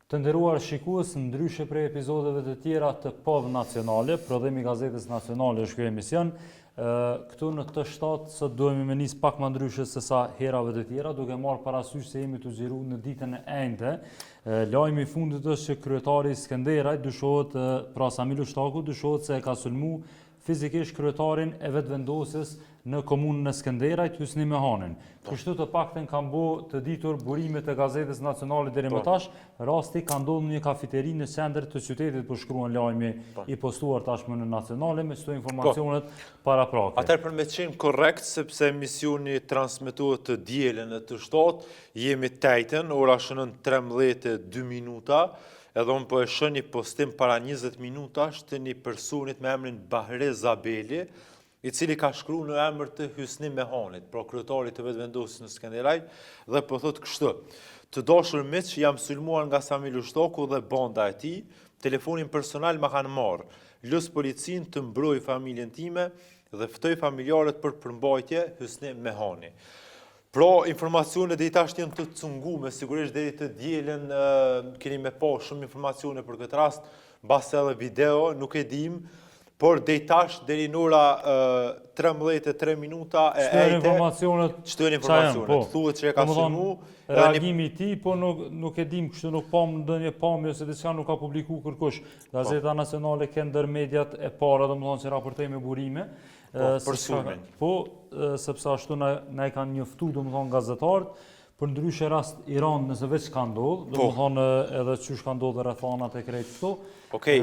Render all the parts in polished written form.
Të nderuar shikues, ndryshe prej epizodeve të tjera të POV Nacionale, prodhimi Gazetës Nacionale është ky emision. Këtu në të shtatë sot duhemi me nis pak më ndryshe se sa herave të tjera, duke marrë parasysh se jemi të zgjeruar në ditën e enjte. Lajmi i fundit është që kryetari i Skënderajt dyshohet, pra Samilu Shtaku, dyshohet se e ka sulmu fizikisht kryetarin e vetëvendosjes në komunën e Skënderajt, Hysni Mehanin. Kështu të paktën kanë bërë të ditur burimet e Gazetës Nacionale deri më tash. Rasti ka ndodhur në një kafeteri në qendër të qytetit, po shkruan lajmi i postuar tashmë në Nacionale me çdo informacionet paraprake. Atëherë për me qenë korrekt, sepse emisioni transmetohet të dielën e të shtatë, jemi tajten, ora shënon 13:02 minuta. Edhe unë po e shë një postim para 20 minutash të një personit me emrin Bahre Zabeli, i cili ka shkruar në emër të Hysni Mehanit, pra kryetarit të vetëvendosjes në Skënderaj, dhe po thotë kështu: të dashur miq, jam sulmuar nga Samilu Shtaku dhe banda e tij, telefonin personal ma kanë marrë, lës policin të mbroj familjen time dhe ftoj familjarët për përmbajtje Hysni Mehani. Pra, informacionet dhe i tash janë të cungume, sigurisht deri të dielën keni me pa shumë informacione për këtë rast, mbas edhe video, nuk e dim, por deri tash deri në ora 13:03 minuta e shtojnë informacionet. Thuhet që e ka sulmu. Reagimi i tij, po nuk e dim, kështu nuk pam ndonjë pamje ose diçka nuk ka publikuar kërkush. Gazeta Nacionale ka ndër mediat e para, domethënë që raportojnë me burime. Sepse ashtu na e kanë njoftuar domethënë gazetarët, për ndryshe rast Iran nëse veç ka ndodhur, domethënë edhe çysh ka ndodhur rrethanat e krejt këtu. Okej,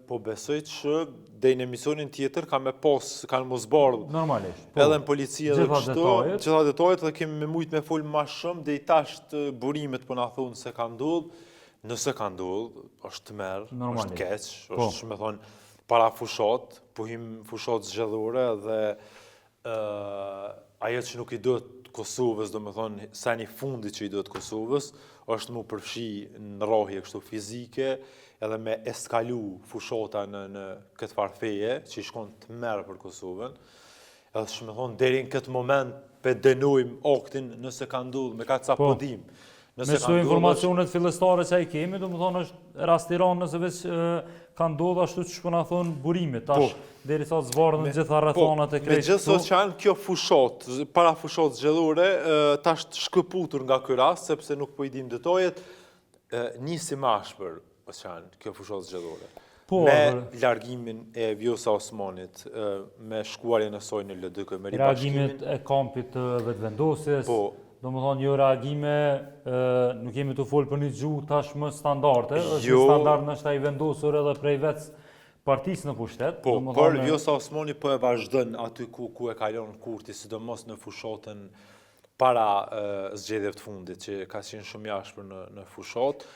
po besoj që deri në emisionin tjetër kanë mos bardhë. Normalisht. Edhe në polici edhe kështu, gjitha detajet dhe kemi me mujt me fol më shumë, deri tash të burimet po na thonë se ka ndodhur. Nëse ka ndodhur, është tmerr, është keq, është me thonë para fushat, po him fushat zgjedhore dhe ajo që nuk i duhet Kosovës, do me thonë, sa një fundi që i duhet Kosovës, është mu përfshi në rrahje kështu fizike, edhe me eskalu fushata në këtë farfeje, që i shkon të merë për Kosovën. Edhe që me thonë, deri në këtë moment, pe denojmë aktin nëse ka ndodhur, me ka ca podim. Me çdo informacionet fillestare që ai kemi, do me thonë, është rast Iran nëse veç ka ndodhur ashtu që shkona thonë burimit, tash deri sa zvarën në gjitha rrethanat e krejt. Megjithëse që janë kjo fushat, para fushat zgjedhore, tash të shkëputur nga ky rast, sepse nuk po i dim detajet, nisi më ashpër që janë kjo fushat zgjedhore. Me largimin e Vjosa Osmanit, me shkuarjen e saj në LDK, me reagimet e kampit të vetëvendosjes. Do më thonë, jo reagime, nuk jemi të folë për një gjuhë tashmë standarte, është një standart në shtaj vendosur edhe prej vetës partisë në pushtet. Po, për Vjosa Osmani po e vazhdën aty ku e kalon Kurti, sidomos në fushatën para zgjedhjeve të fundit, që ka qenë shumë jashpër në fushat,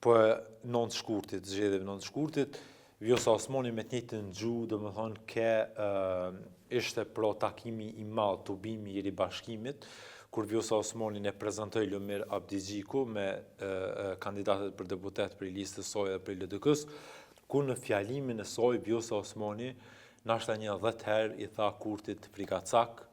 po e nëntë shkurtit, zgjedhjeve nëntë shkurtit, Vjosa Osmani me të njëjtën gjuhë, do më thonë, ishte pro takimi i madh, tubimi i ribashkimit, kur Vjosa Osmani e prezantoi Lumir Abdigjiku me kandidatët për deputet për listës saj dhe për LDK-s, ku në fjalimin e saj Vjosa Osmani nashta një 10 herë i tha Kurtit frikacak,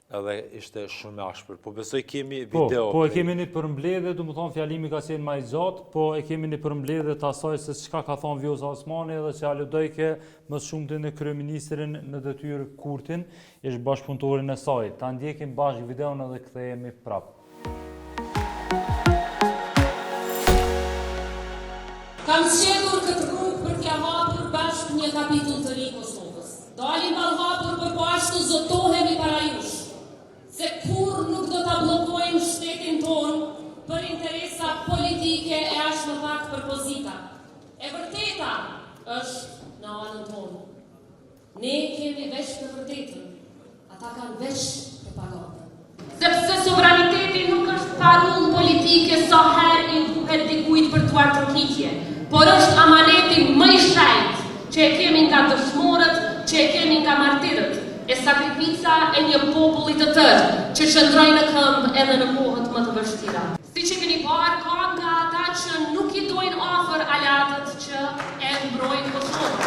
edhe ishte shumë ashpër. Po besoj kemi video. Po e kemi një përmbledhje, do të thonë fjalimi ka qenë më i gjatë, po e kemi një përmbledhje të asaj se çka ka thënë Vjosa Osmani dhe që aludoi ke më shumë në kryeministrin në detyrë Kurtin, është bashkëpunëtorin e saj. Ta ndjekim bashkë videon edhe kthehemi prapë. Kam sqetur këtë rrugë për t'ia hapur bashkë një kapitull të ri Kosovës. Dalim pa hapur për bashkë të zotohemi para jush, se kur nuk do ta bllokojmë shtetin tonë për interesa politike e as më pak për pozita. E vërteta është në anën tonë. Ne kemi veç të vërtetën, ata kanë veç propagandën. Sepse sovraniteti nuk është parull politike sa herë i duhet dikujt për t'uar trokitje, por është amaneti më i shenjtë që e kemi nga dëshmorët, që e kemi nga martirët, e sakrifica e një populli të tërë që qëndrojnë në këmbë edhe në kohët më të vështira. Siç e keni parë, ka nga ata që nuk i dojnë afër alatët që e mbrojnë Kosovën.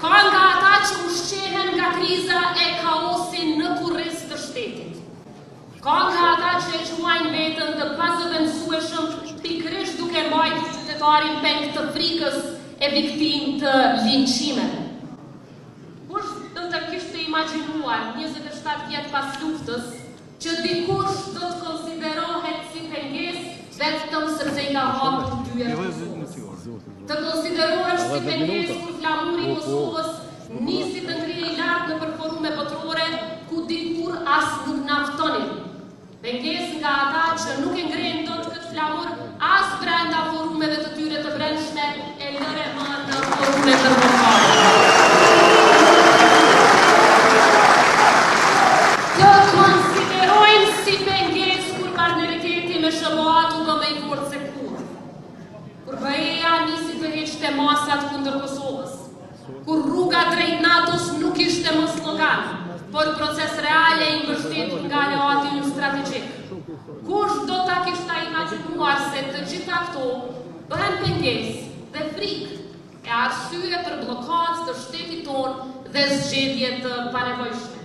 Ka nga ata që ushqehen shtetit. Ka nga ata që e quajnë vetën të pazëvendësueshëm pikërisht duke mbajtur qytetarin peng të frikës e viktim të linçimeve. Kush do të kishte imagjinuar 27 vjet pas luftës që dikush do të konsiderohet si pengesë vetëm sepse i ka hapur dyert. Të konsiderohet si pengesë kur flamuri i Kosovës nisi të ngrihej lart nëpër forume botërore ku dikur as nuk naftonin. Pengesë nga ata që nuk e ngrenë dot këtë flamur as brenda forumeve të tyre të brendshme e lëre më në forume ndërkombëtare. Të konsiderojnë si pengesë kur partneriteti me SBA-t u bë më i fortë se kur. Kur BE-ja nisi të heqte masat kundër Kosovës. Kur rruga drejt NATO-s nuk ishte më slogan, por proces reale i mbështetur nga aleati ynë strategjik. Kush do ta kishte imagjinuar se të gjitha këto bëhen pengesë dhe frikë e arsye për bllokatë të shtetit tonë dhe zgjedhje të panevojshme.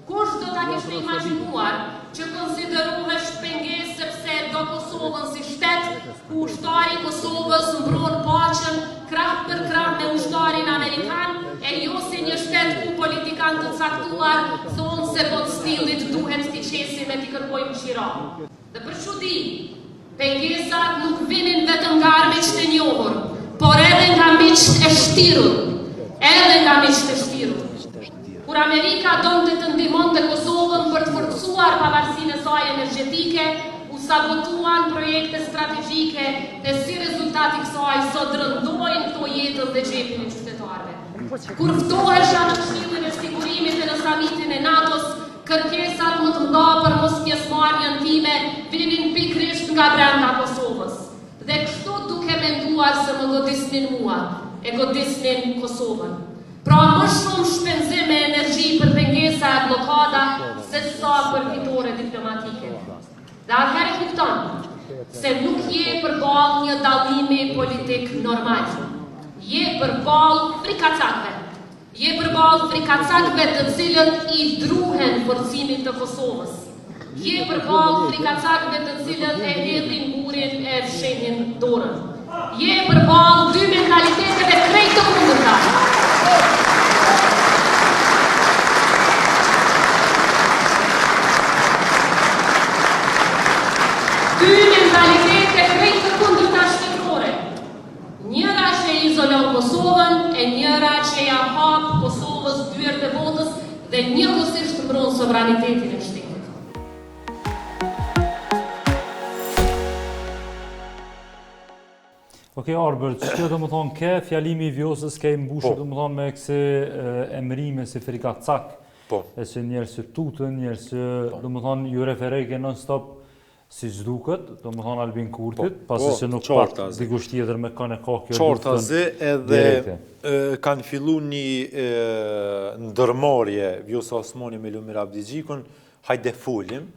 Kush do ta kishte imagjinuar që konsiderohesh pengesë sepse do Kosovën si shtet, ku ushtari i Kosovës mbron paqen krah për krah me ushtarin amerikan, e jo si një shtet ku politikan të caktuar thonë se po të stillit duhet t'i qesim e t'i kërkojmë qira. Dhe për çudi, pengesat nuk vinin vetëm nga armiqt e njohur, por edhe nga miqt e shtirur. Kur Amerika donte të ndihmonte Kosovën për të forcuar pavarësinë e saj energjetike, u sabotuan projekte strategjike dhe si rezultat i kësaj sot rëndojnë këto jetën dhe xhepin e qytetarëve. Kur ftohesha në Këshillin e Sigurimit e në samitin e NATO-s, kërkesat më të mëdha për mos pjesëmarrjen time vinin pikërisht nga brenda Kosovës. Dhe kështu duke menduar se më godisnin mua, e godisnin Kosovën. Pra më shumë shpenzim e energji për pengesa e blokada se sa për fitore diplomatike. Dhe atëherë kupton se nuk je përballë një dallimi politik normal. Je përballë frikacakëve. Je përballë frikacakëve të cilët i druhen forcimit të Kosovës. Je përballë frikacakëve të cilët e hedhin burin e fshehin dorën. Je përballë dy mentaliteteve krejt të kundërta. Dy mentalitete krejt të kundërta shtetërore. Njëra që e izolon Kosovën e njëra që ja hap Kosovës dyert e botës dhe njëkohësisht mbron sovranitetin e shtetit. Okej, Arbert, që do më thonë ke fjalimi i Vjosës, ke mbushur do më thonë me këse emrime si frikacak, e që njerë që tutën, njerë që do më thonë ju referejke non-stop si zduket, do më thonë Albin Kurtit, pasi që nuk pat dikush tjetër me kanë e kokjo qortazi edhe kanë fillu një ndërmarrje Vjosa Osmani me Lumir Abdigjikun, hajde folim,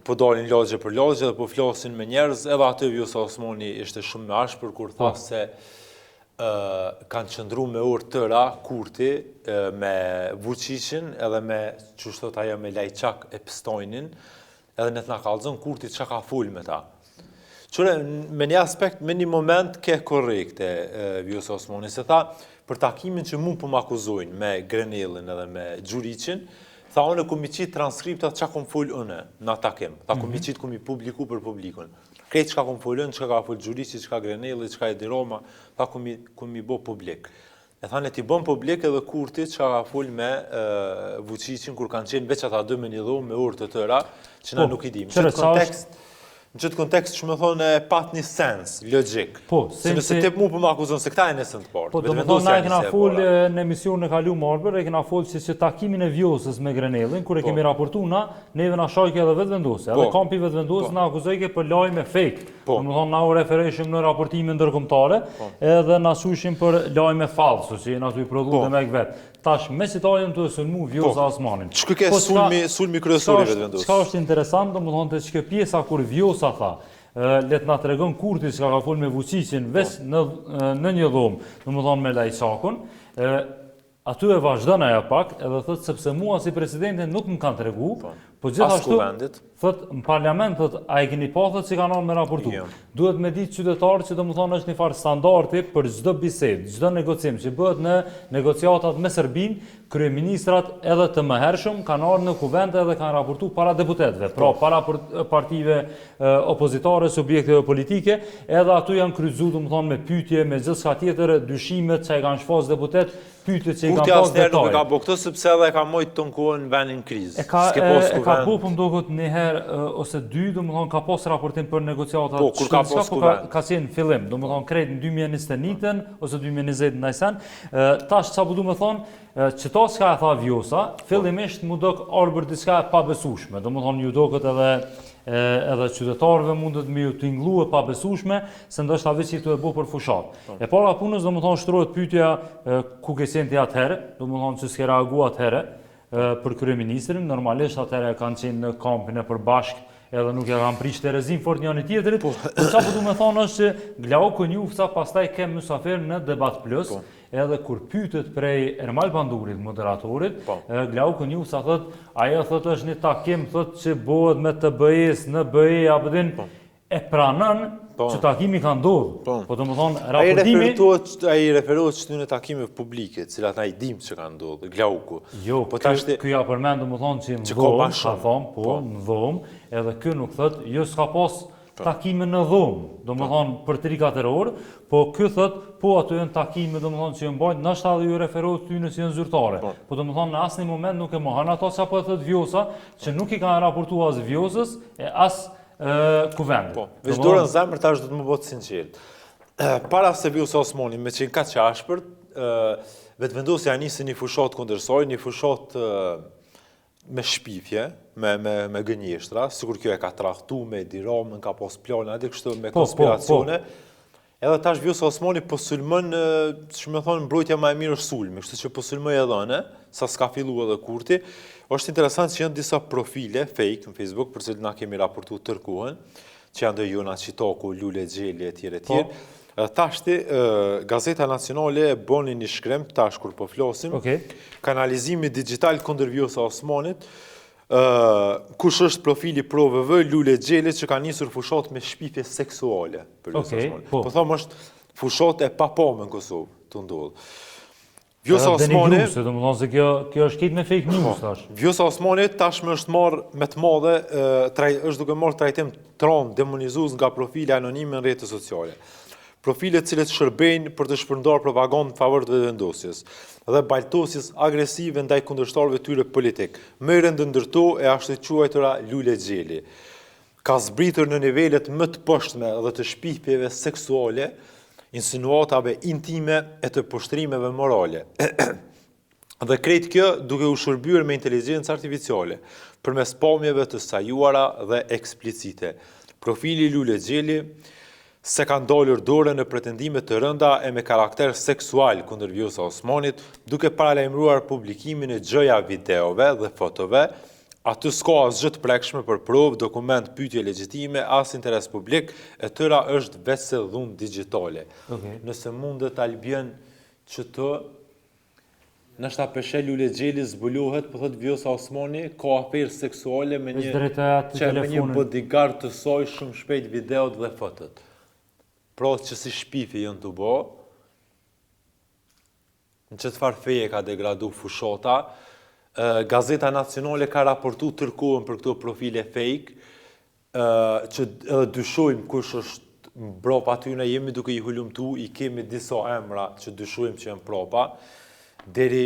po dalin lagje për lagje dhe po flasin me njerëz, edhe aty Vjosa Osmani ishte shumë me ashpër kur tha se kanë qëndru me orë tëra Kurti me Vučićin edhe me që shtot ajo me Lajçak e Pistojnin, edhe në të nga kalëzën Kurti që ka full me ta. Qëre, me një aspekt, me një moment ke korekte Vjosa Osmani, se tha, për takimin që mund për më akuzojnë me Grenellin edhe me Gjuriqin, tha unë ku mi qitë transkriptat që kom full unë në takim. Tha ku mi qitë ku mi publiku për publikun. Krejt që ka kom full unë, që ka full Gjuriqi, që ka Grenelli, që ka Edi Roma, tha ku mi bo publik. E thane ti bon publik edhe Kurti që ka full me Vučićin, kur kanë qenë veç ata dy me një dhomë me orë të tëra, që na nuk i dim. Në qëtë kontekst që me thonë e pat një sens, logik. Se nëse te mu për më akuzon se këta e nesën të partë. Po, do më thonë, na e kena full në emision në kalu Marber, e kena full që takimin e Vjosës me Grenellin, kur e kemi raportu na, neve na shajke edhe vetë vendose. Edhe kampi vetë vendose na akuzojke për lajme fake. Do më thonë, na u refereshim në raportime ndërkombëtare, edhe na sushim për lajme falso, që jena të i prodhu dhe me vetë. Tash, me si tajën të sulmu Vjosa Osmanin. Që ke sulmi kryesori vetë vendosë? Qka është interesant, do më thonë të që pjesa kur Vjosa tha, let na të regon Kurti që ka full me Vučićin, ves në një dhomë, do më thonë me Lajçakun, aty e vazhdon ajo pak, edhe thot sepse mua si presidente nuk më kanë tregu, po gjithashtu thot në parlament thot a e keni pa thot si kanë ardhur me raportu. Duhet me ditë qytetarët që domethënë është një farë standardi për çdo bisedë, çdo negocim që bëhet në negociatat me Serbinë, kryeministrat edhe të mëhershëm kanë ardhur në kuvend edhe kanë raportu para deputetëve, pra para partive opozitare, subjekteve politike, edhe aty janë kryqëzuar domethënë me pyetje, me gjithçka tjetër, dyshimet që i kanë shfaq deputet, pyetjet që i kanë pas detaj. Nuk e ka bëu këtë sepse edhe ka mojt të kohën vendin krizë. Ka po mdohet një herë ose dy, domethënë ka pas raportim për negociatat. Po, kur ka pas kuvend. Ka qenë fillim, domethënë krejt në 2021 ose 2020 ndaj sen. Tash çfarë do të thonë, çto s'ka e tha Vjosa, fillimisht mu dok arbër diçka e pabesueshme. Domethënë ju doket edhe qytetarëve mundet me ju tingëllue pa besueshme, se ndoshta veç i këtu e bëu për fushat. E para punës domethënë shtrohet pyetja ku ke qenë ti atëherë, domethënë se s'ke reaguar atëherë për kryeministrin, normalisht atëherë kanë qenë në kampin e përbashkët, edhe nuk e kanë prish Terezin fort njëri tjetrit. Po çfarë po du me thonë është që Glauku Njufca pastaj ke mysafir në Debat Plus, edhe kur pyetet prej Ermal Bandurit, moderatorit, Glauku Njufca thot, ajo thot është një takim thot që bëhet me TBE-s në BE apo din e pranon që takimi ka ndodhur. Po domethënë raportimi ai referohet shtynë takime publike, të cilat ai dim që kanë ndodhur, Glauku. Jo, po tash ky ja përmend domethënë që në dhomë, ka thonë, po në dhomë, edhe ky nuk thot, jo s'ka pas takime në dhomë, domethënë për trika terror, po ky thot, po ato janë takime domethënë që janë bajt, ndoshta edhe ju referohet tyne si janë zyrtare. Po domethënë në asnjë moment nuk e mohon ato çapo thot Vjosa, që nuk i kanë raportuar as Vjosës e as kuvendit. Po, veç dorën zemër tash do të më bëhet sinqert. Para se Vjosa Osmani me qenë kaq ashpërt, vetëvendosja nisi një fushat kundër saj, një fushat me shpifje, me gënjeshtra, sikur kjo e ka trahtuar me Diramën, ka pas plane, edhe kështu me konspiracione. Edhe tash Vjosa Osmani po sulmon, që më thonë mbrojtja më e mirë është sulmi, kështu që po sulmoj edhe sa s'ka filluar edhe kurti. Është interesant që janë disa profile fake në Facebook, për cilët na kemi raportuar tërkohën, që janë dhe Jona Qitoku, Lule Xheli etj. Tashti, Gazeta Nacionale e boni një shkrem, tash kur po flasim, kanalizimi digital kundër Vjosa Osmanit, kush është profili ProVV, Lule Xheli, që ka nisur fushat me shpifje seksuale për Vjosa Osmanit. Po thomë është fushat e papame në Kosovë të ndodhë. Vjosa Osmani, se kjo është kitë me fake news tash. Vjosa Osmani tashmë është marrë me të madhe, është duke marrë trajtim tron demonizues nga profile anonime në rrjetet sociale. Profile cilët shërbejnë për të shpërndar propagandë në favor të vendosjes dhe baltosjes agresive ndaj kundërshtarëve tyre politik. Më e rëndëndërto e ashtu quajtura Lule Xheli. Ka zbritur në nivelet më të poshtme dhe të shpifjeve seksuale, insinuatave intime e të poshtrimeve morale. Dhe krejt kjo duke u shërbyer me inteligjencë artificiale, përmes pamjeve të sajuara dhe eksplicite. Profili Lule Xheli se ka ndalur dorë në pretendime të rënda e me karakter seksual kundër Vjosa Osmanit, duke paralajmëruar publikimin e gjëja videove dhe fotove. Aty s'ka asgjë të prekshme për provë, dokument, pyetje legjitime, as interes publik, e tëra është vetëse dhunë digjitale. Nëse mundet Albien që të nështë apeshe Lule Xheli zbulohet, për thëtë Vjosa Osmani, ka aferë seksuale me një bodyguard të saj shumë shpejt videot dhe fotot. Pra që si shpifi jënë të bo, në që të farfeje ka degradu fushata, Gazeta Nacionale ka raportu tërkohën për këto profile fake, që edhe dyshojmë kush është mbrapa tyne, jemi duke i hulumtu, i kemi disa emra që dyshojmë që janë prapa, deri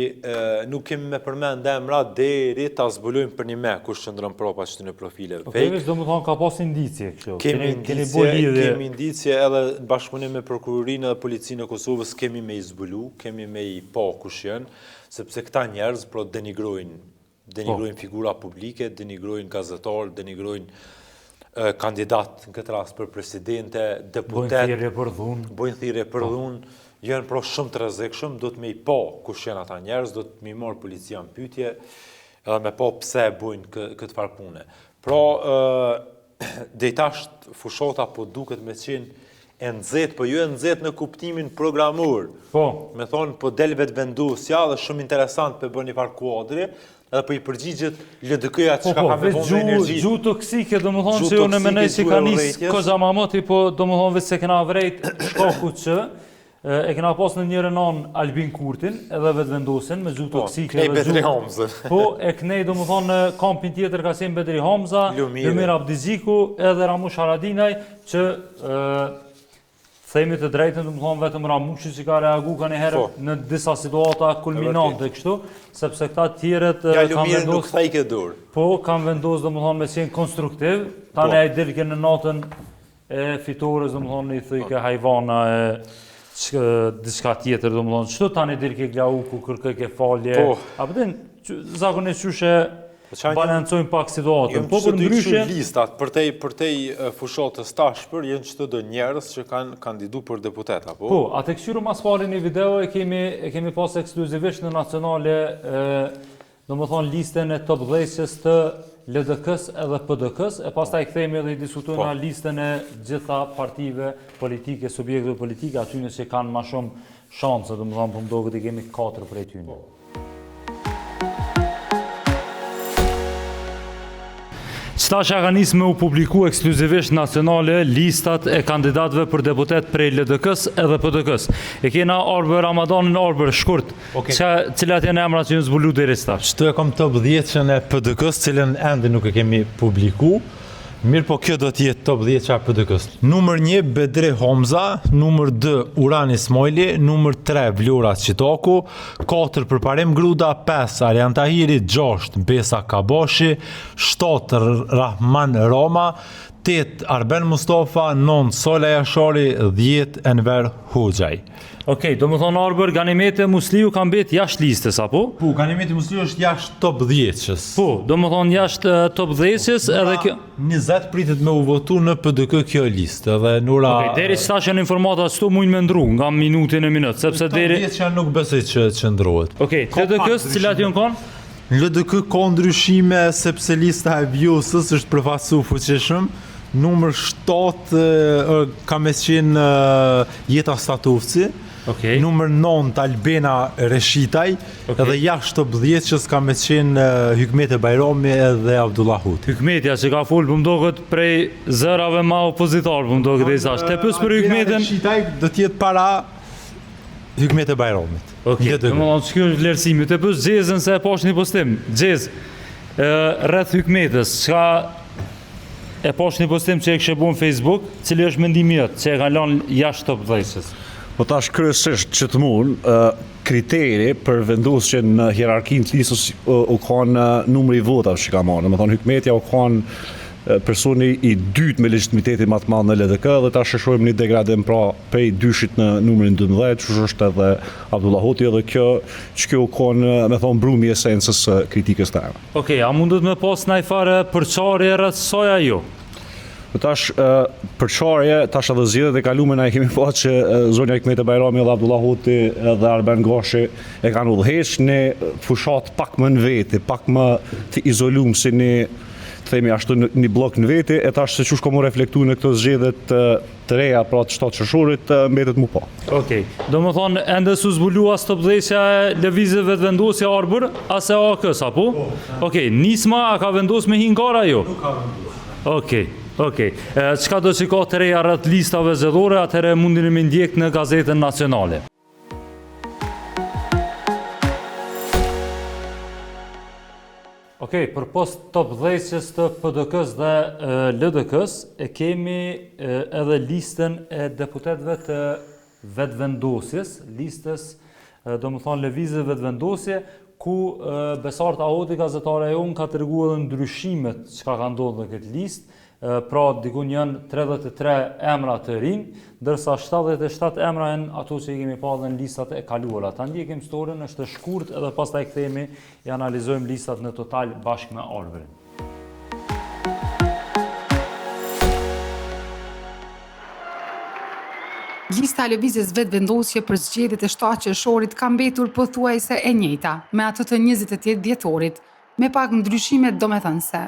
nuk kemi me përmend emra, deri ta zbulojmë për një me kush qëndron prapa që të në profile fake. Do më thonë ka pas indicje kështu. Kemi indicje edhe në bashkëpunim me prokurorinë dhe policinë e Kosovës kemi me i zbulu, kemi me i pa kush janë, sepse këta njerëz denigrojnë figura publike, denigrojnë gazetar, denigrojnë kandidat në këtë rast për presidente, deputet, bojnë thirrje për dhunë, janë pro shumë të rrezikshëm, do të me i pa kush janë ata njerëz, do të me i marë policia në pyetje, edhe me pa pse bojnë këtë farë pune. Pra, dejtasht fushata po duket me qenë e nxehtë, po jo e nxehtë në kuptimin programor. Po. Me thonë, po del vetë vendosja dhe shumë interesant për bërë një farë kuadri, edhe po i përgjigjet LDK-ja që ka me vetë vonë energji. gjuhë toksike, do më thonë Gjuhë që jo në toksike, menej që gjuhë ka e njësë urrëtitjes. koza mamoti, po do më thonë vetë se kena vrejt shkaku që e kena pas në njërën anë Albin Kurtin, edhe vetë vendosin, me gjuhë toksike. Knej dhe Bedri gjuhë- Hamzën. Po, e knej do më thonë në kampin tjetër ka qenë Bedri Hamza, Lumir Abdiziku, edhe Ramush Haradinaj, që themi të drejtën, do më thonë vetëm Ramushi që ka reagu ka një herë në disa situata kulminante kështu, sepse këta tjerët Ja, kanë Lumirin nuk vendos, thaj ke dur. po kanë vendos do më thonë me qenë konstruktiv, tani ai dilke në natën e fitores do më thonë i thujke hajvana e diçka tjetër do më thonë, qëto tani dilke glau ku kërkoj ke falje, a pëtin zakonisht qyshe balancojnë pak situatën, po për ndryshe listat për tej fushatës tashpër jenë çdo do njerëz që kanë kandidu për deputet apo? Po, atë këshyru mas pari një video e kemi pas ekskluzivisht në nacionale, do më thonë listën e top 10-sës të LDK-s edhe PDK-s, e pas ta i kthejmë edhe i diskutojnë listën e gjitha partive politike, subjekteve politike, atyne që kanë ma shumë shanse, do më thonë për mdo këtë i kemi 4 prej tyne. Qëta që ka njësë me u publiku ekskluzivisht nacionale listat e kandidatëve për deputet prej LDK-s edhe PDK-s. E kena Arbër Ramadanin, Arbër shkurt, cilat janë emrat që në zbulu deri stash. Shtu e kom top 10-ën e PDK-s, cilën ende nuk e kemi publiku. Mirë po kjo do t'jetë top 10 qa PDK-s. Numër 1, Bedri Hamza, numër 2, Uran Ismaili, numër 3, Vlora Qitoku, 4, Përparim Gruda, 5, Arjan Tahiri, 6, Besa Kabashi, 7, Rahman Roma, 8, Arben Mustafa, 9, Sola Jashari, 10, Enver Hoxhaj. Okej, do më thonë Arbër, Ganimete Musliu kanë bet jashtë listës, apo? Po, Ganimeti Musliu është jashtë top 10-qës. Po, do më thonë jashtë top 10-qës edhe kjo... 20 pritet me u votu në PDK kjo listë, edhe Nura... Okej, deri qëta që në informata qëtu mujnë me ndru, nga minutin e minutë, sepse deri... Top 10 që nuk besoj që ndrohet. Okej, LDK-s cilat jonë kanë? LDK ka ndryshime sepse lista e Vjosës është përfaqësu fuqishëm. Numër 7 ka me qenë Jeta Statovci. Numër 9 Albena Reshitaj, edhe jashtë top 10 që s'ka me qenë Hykmete Bajrami edhe Abdullah Huti. Hykmetja që ka full për mdokët prej zërave ma opozitar për mdokët e isash. Te pës për Hykmeten... Reshitaj do t'jetë para Hykmete Bajramit. Okej, dhe më nënë që kjo është vlerësimi. Te pës Gjezën se e pash një postim. Gjez, rreth Hykmetës, qka e pash një postim që e kështë bu në Facebook, cili është mendimi jëtë, që e ka lanë jashtë top 10-sës. Po tash kryesisht që të mund, kriteri për vendosjen në hierarkinë të listës u kanë numri i votave që ka marrë. Domethënë Hykmetja u kanë personi i dytë me legitimitetin më të madh në LDK dhe tash shohim një degradim pra prej dyshit në numrin 12, që është edhe Abdullah Huti dhe kjo u kanë me thonë brumi esencës kritikës tëre. Okej, a mundet me pas ndaj fare përçarje rreth soja jo? Tash përçarje, tash edhe zgjedhjet e kaluara na e kemi pa që zonja Hykmete Bajrami dhe Abdullah Huti dhe Arben Gashi e kanë udhëheq në fushat pak më në vete, pak më të izoluar si në themi ashtu një blok në vete, e tash se çush komo reflektuar në këto zgjedhjet të reja pra të 7 qershorit mbetet më pa. Okej, do më thonë ende su zbulua stop 10-sja e lëvizjeve të vendosja Arbër, ase AK-s, apo? Okej, nisma a ka vendos me hingara jo? Nuk ka vendos. Okej. Qka do që ka të reja rrët listave zëdhore, atëre mundin me ndjek në gazetën nacionale. Okej, për post top 10-sës të PDK-s dhe LDK-s, e kemi edhe listën e deputetve të vetëvendosjes, listës, do më thonë lëvizje vetëvendosje, ku Besart Ahoti, gazetare e unë, ka të regu edhe ndryshimet që ka ndodhë në këtë listë. Pra dikun janë 33 emra të rinë, dërsa 77 emra janë ato që i kemi pa dhe në listat e kaluara. Ta ndjekim storën, është shkurt edhe pas ta i kthemi i analizojmë listat në total bashkë me Arbërin. Lista e lëvizjes vetëvendosje për zgjedhjet e 7 qershorit ka mbetur pothuajse e njëjta me ato të 28 dhjetorit, me pak ndryshime domethënëse.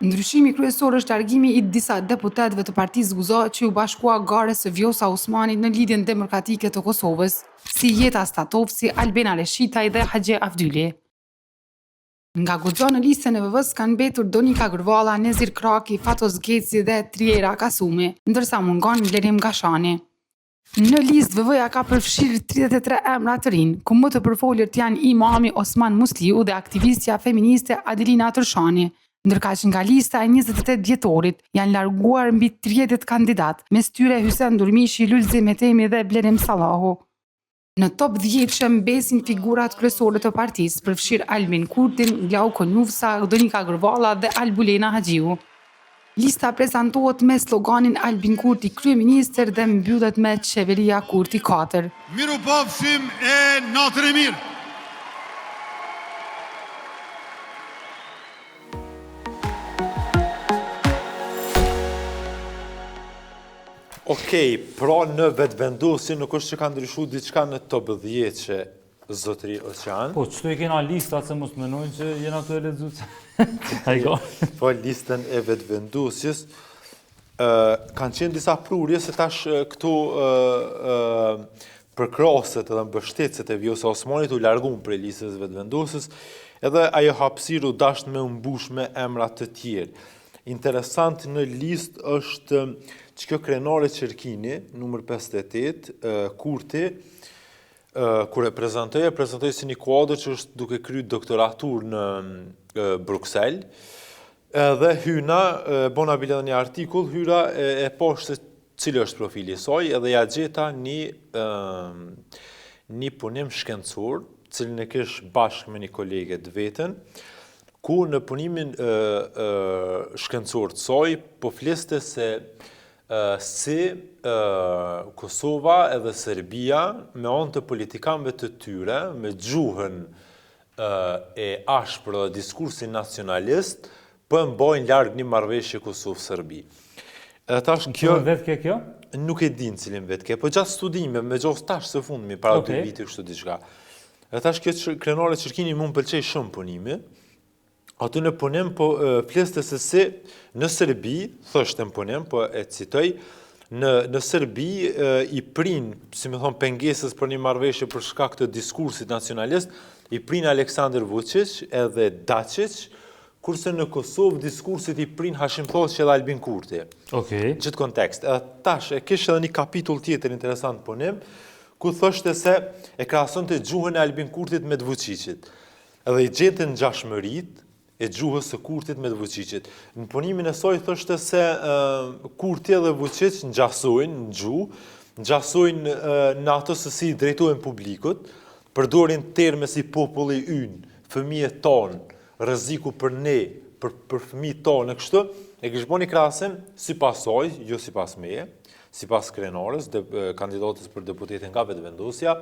Ndryshimi kryesor është largimi i disa deputetëve të Partisë Guzo që u bashkua gares së Vjosa Osmanit në Lidhjen Demokratike të Kosovës, si Jeta Statovci, Albena Leshitaj dhe Haxhe Avdyli. Nga Guxo në listën e VV-s kanë mbetur Donika Gërvalla, Nezir Kraki, Fatos Geci dhe Triera Kasumi, ndërsa mungon Blerim Gashani. Në listë VV-ja ka përfshirë 33 emra të rinj, ku më të përfolërt janë Imami Osman Musliu dhe aktivistja feministe Adelina Tërshani, ndërka që nga lista e 28 vjetorit janë larguar mbi 30 kandidat, mes tyre Hysen Durmishi, Lulzi Metemi dhe Blerim Sallahu. Në top 10 që mbesin figurat kryesore të partisë, përfshirë Albin Kurtin, Glauko Njufsa, Donika Gërvalla dhe Albulena Haxhiu. Lista prezantohet me sloganin Albin Kurti kryeministër dhe mbyllet me Qeveria Kurti 4. Miru pafshim e natën e mirë. Okej, pra në vetëvendosje nuk është që ka ndryshu diçka në top 10 që zotëri Oqan. Po, qëtu e kena listat se mos menojnë që jena të e lexuar. Ajko. Po, listën e vetëvendosjes kanë qenë disa prurje se tash këto përkraset edhe mbështetëset e Vjosa Osmanit u largun prej listës vetëvendosjes, edhe ajo hapësirë u dasht me mbush me emra të tjerë. Interesant në listë është që kjo krenare Qerkini, numër 58, Kurti, kur e prezentoj si një kuadër që është duke kryer doktoratur në Bruxelles, dhe hyna, bona bile dhe një artikull, hyra e poshtë se cilë është profili saj, edhe ja gjeta një punim shkencor, cilën e kish bashkë me një kolege të vetën, ku në punimin shkencor të saj, po fliste se si Kosova edhe Serbia, me anë të politikanëve të tyre, me gjuhën e ashpër dhe diskursin nacionalist, po mbajnë larg një marrëveshje Kosovë-Serbi. Kjo vetë kjo? Nuk e din cilin vetë ke, po gjatë studime, me gjohës tash së fundmi, para 2 vite kështu diçka. Tash kjo krenare Qerkini mu më pëlqej shumë punimi, aty në punim, po fleste se si në Serbi, thështë në punim, po e citoj, në Serbi i prin, si me thonë, pengesës për një marrëveshje për shkak të diskursit nacionalist, i prin Aleksandar Vučić edhe Dačić, kurse në Kosovë diskursit i prin Hashim Thaçi edhe Albin Kurti. Okej. Gjithë kontekst. Tash, e kishë edhe një kapitull tjetër interesant punim, ku thështë se e krahason të gjuhën e Albin Kurtit me të Vučićit. Edhe i gjetën ngjashmëritë e gjuhës së Kurtit me të Vučićit. Në punimin e saj thoshte se Kurti dhe Vučić ngjasojnë në gjuhë, ngjasojnë në ato se si drejtojnë publikut, përdorin terme si populli ynë, fëmijët tonë, rreziku për ne, për fëmijët tonë, e kështu, e kishë bëni krahasim sipas saj, jo sipas meje, sipas krenarës, kandidatës për deputetin nga vetëvendosja,